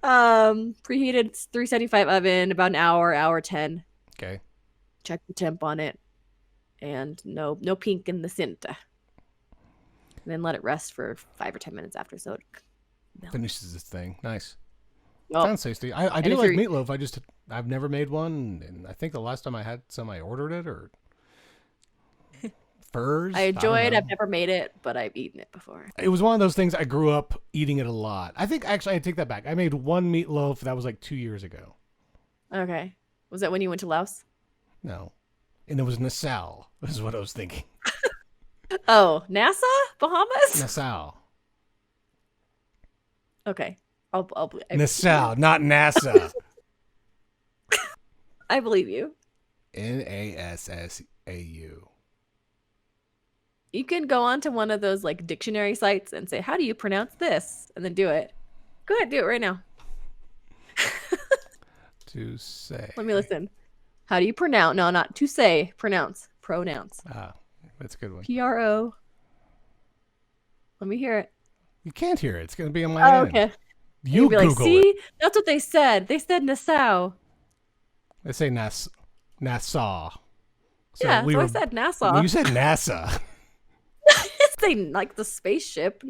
Preheated 375 oven, about an hour 10. Okay. Check the temp on it. And no pink in the center. And then let it rest for 5 or 10 minutes after, so it finishes this thing. Nice. Oh. Sounds tasty. I do like meatloaf. I've never made one, and I think the last time I had some, I ordered it or furs. I enjoy it. I've never made it, but I've eaten it before. It was one of those things I grew up eating it a lot. I think actually I take that back. I made one meatloaf that was like 2 years ago. Okay. Was that when you went to Laos? No. And it was Nassau, is what I was thinking. Oh, Nassau? Bahamas? Nassau. Okay. Nassau, not NASA. I believe you. Nassau. You can go on to one of those like dictionary sites and say, how do you pronounce this? And then do it. Go ahead, do it right now. To say. Let me listen. How do you pronounce? No, not to say. Pronounce. Pronounce. Ah, that's a good one. P-R-O. Let me hear it. You can't hear it. It's going to be on my end. Okay. You Google like, see? It. That's what they said. They said Nassau. They say Nassau. So yeah, I said Nassau. You said NASA. They like the spaceship,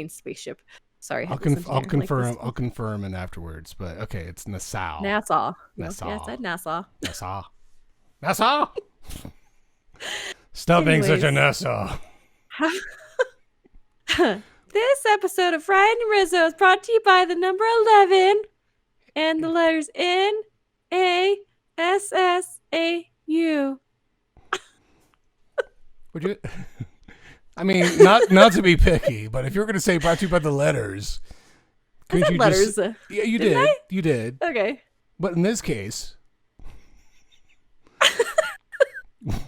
spaceship. Sorry, I'll confirm it afterwards. But okay, it's Nassau. Nassau. Nassau. Yeah, I said Nassau. Nassau. Stop being such a Nassau. This episode of Ryan and Rizzo is brought to you by the number 11 and the letters N-A-S-S-A-U. Would you? I mean, not to be picky, but if you're going to say brought to you by the letters, couldn't you letters. Yeah, you did. You did. Okay. But in this case,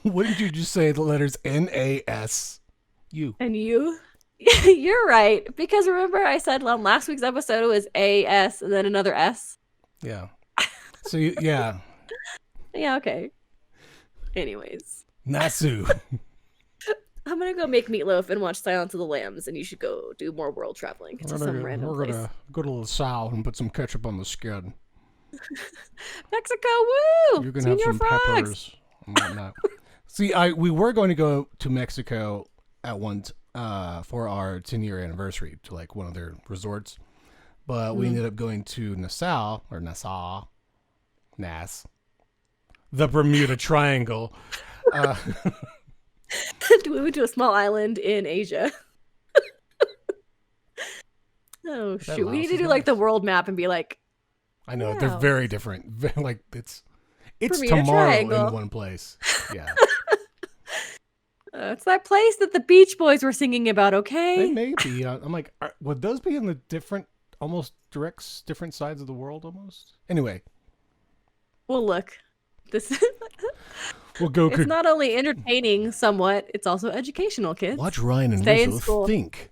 wouldn't you just say the letters N-A-S-U? And you? You're right. Because remember I said on last week's episode it was A-S and then another S? Yeah. So, yeah. Yeah, okay. Anyways. Nassau. I'm going to go make meatloaf and watch Silence of the Lambs, and you should go do more world traveling to some random place. We're going to go to LaSalle and put some ketchup on the skin. Mexico, woo! You're going to have some peppers and whatnot. See, we were going to go to Mexico at once for our 10-year anniversary to like one of their resorts, but we ended up going to Nassau, the Bermuda Triangle. We went to a small island in Asia. Oh shoot! We need to do like the world map and be like. I know they're very different. Like it's Bermuda tomorrow Triangle. in one place. Yeah. It's that place that the Beach Boys were singing about. Okay. They may be. I'm like, would those be in the different sides of the world almost? Anyway. Well, look. This. We'll go. It's not only entertaining somewhat, it's also educational, kids. Watch Ryan and Rizzo think.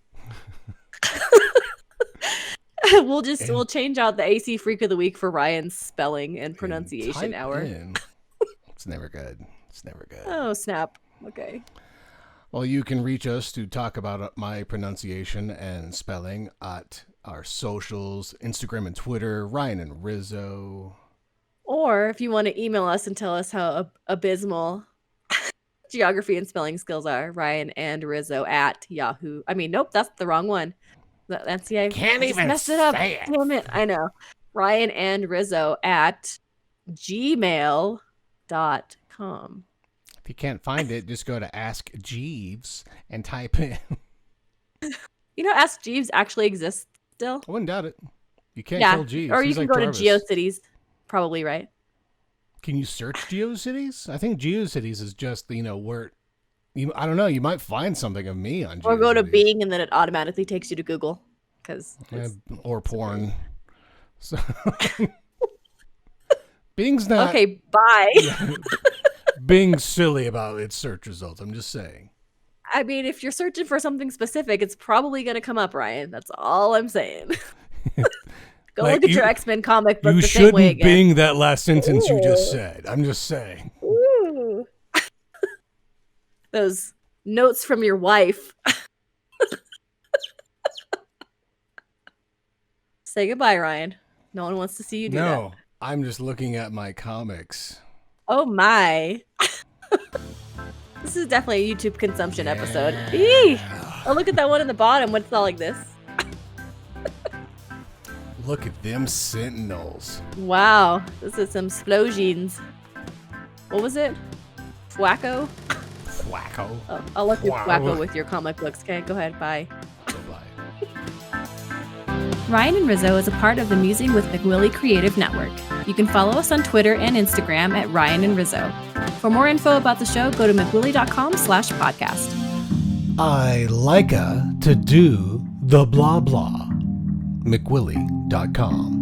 We'll change out the AC Freak of the Week for Ryan's spelling and pronunciation hour. It's never good. Oh, snap. Okay. Well, you can reach us to talk about my pronunciation and spelling at our socials, Instagram and Twitter, Ryan and Rizzo. Or if you want to email us and tell us how abysmal geography and spelling skills are, Ryan and Rizzo at Yahoo. Nope, that's the wrong one. That's I can't even messed it up. say it. Damn it. I know. Ryan and Rizzo at gmail.com. If you can't find it, just go to Ask Jeeves and type in. You know, Ask Jeeves actually exists still. I wouldn't doubt it. You can't tell Jeeves. Or you can go to GeoCities. Probably right. Can you search GeoCities? I think GeoCities is just where I don't know. You might find something of me on GeoCities. Or go to Bing and then it automatically takes you to Google, or porn. So Bing's not okay. Bye. Bing's silly about its search results. I'm just saying. If you're searching for something specific, it's probably going to come up, Ryan. That's all I'm saying. Go look at your X-Men comic book the same way again. You shouldn't Bing that last sentence you just said. I'm just saying. Ooh. those notes from your wife. Say goodbye, Ryan. No one wants to see you do that. No, I'm just looking at my comics. Oh my. This is definitely a YouTube consumption episode. Eee! Oh, look at that one in the bottom. What's all like this? Look at them sentinels. Wow. This is some explosions. What was it? Wacko? Wacko. Oh, I'll look at Wacko with your comic books. Okay, go ahead. Bye. Ryan and Rizzo is a part of the Musing with McWillie Creative Network. You can follow us on Twitter and Instagram at Ryan and Rizzo. For more info about the show, go to mcwillie.com/podcast. I like to do the blah blah. McWillie.com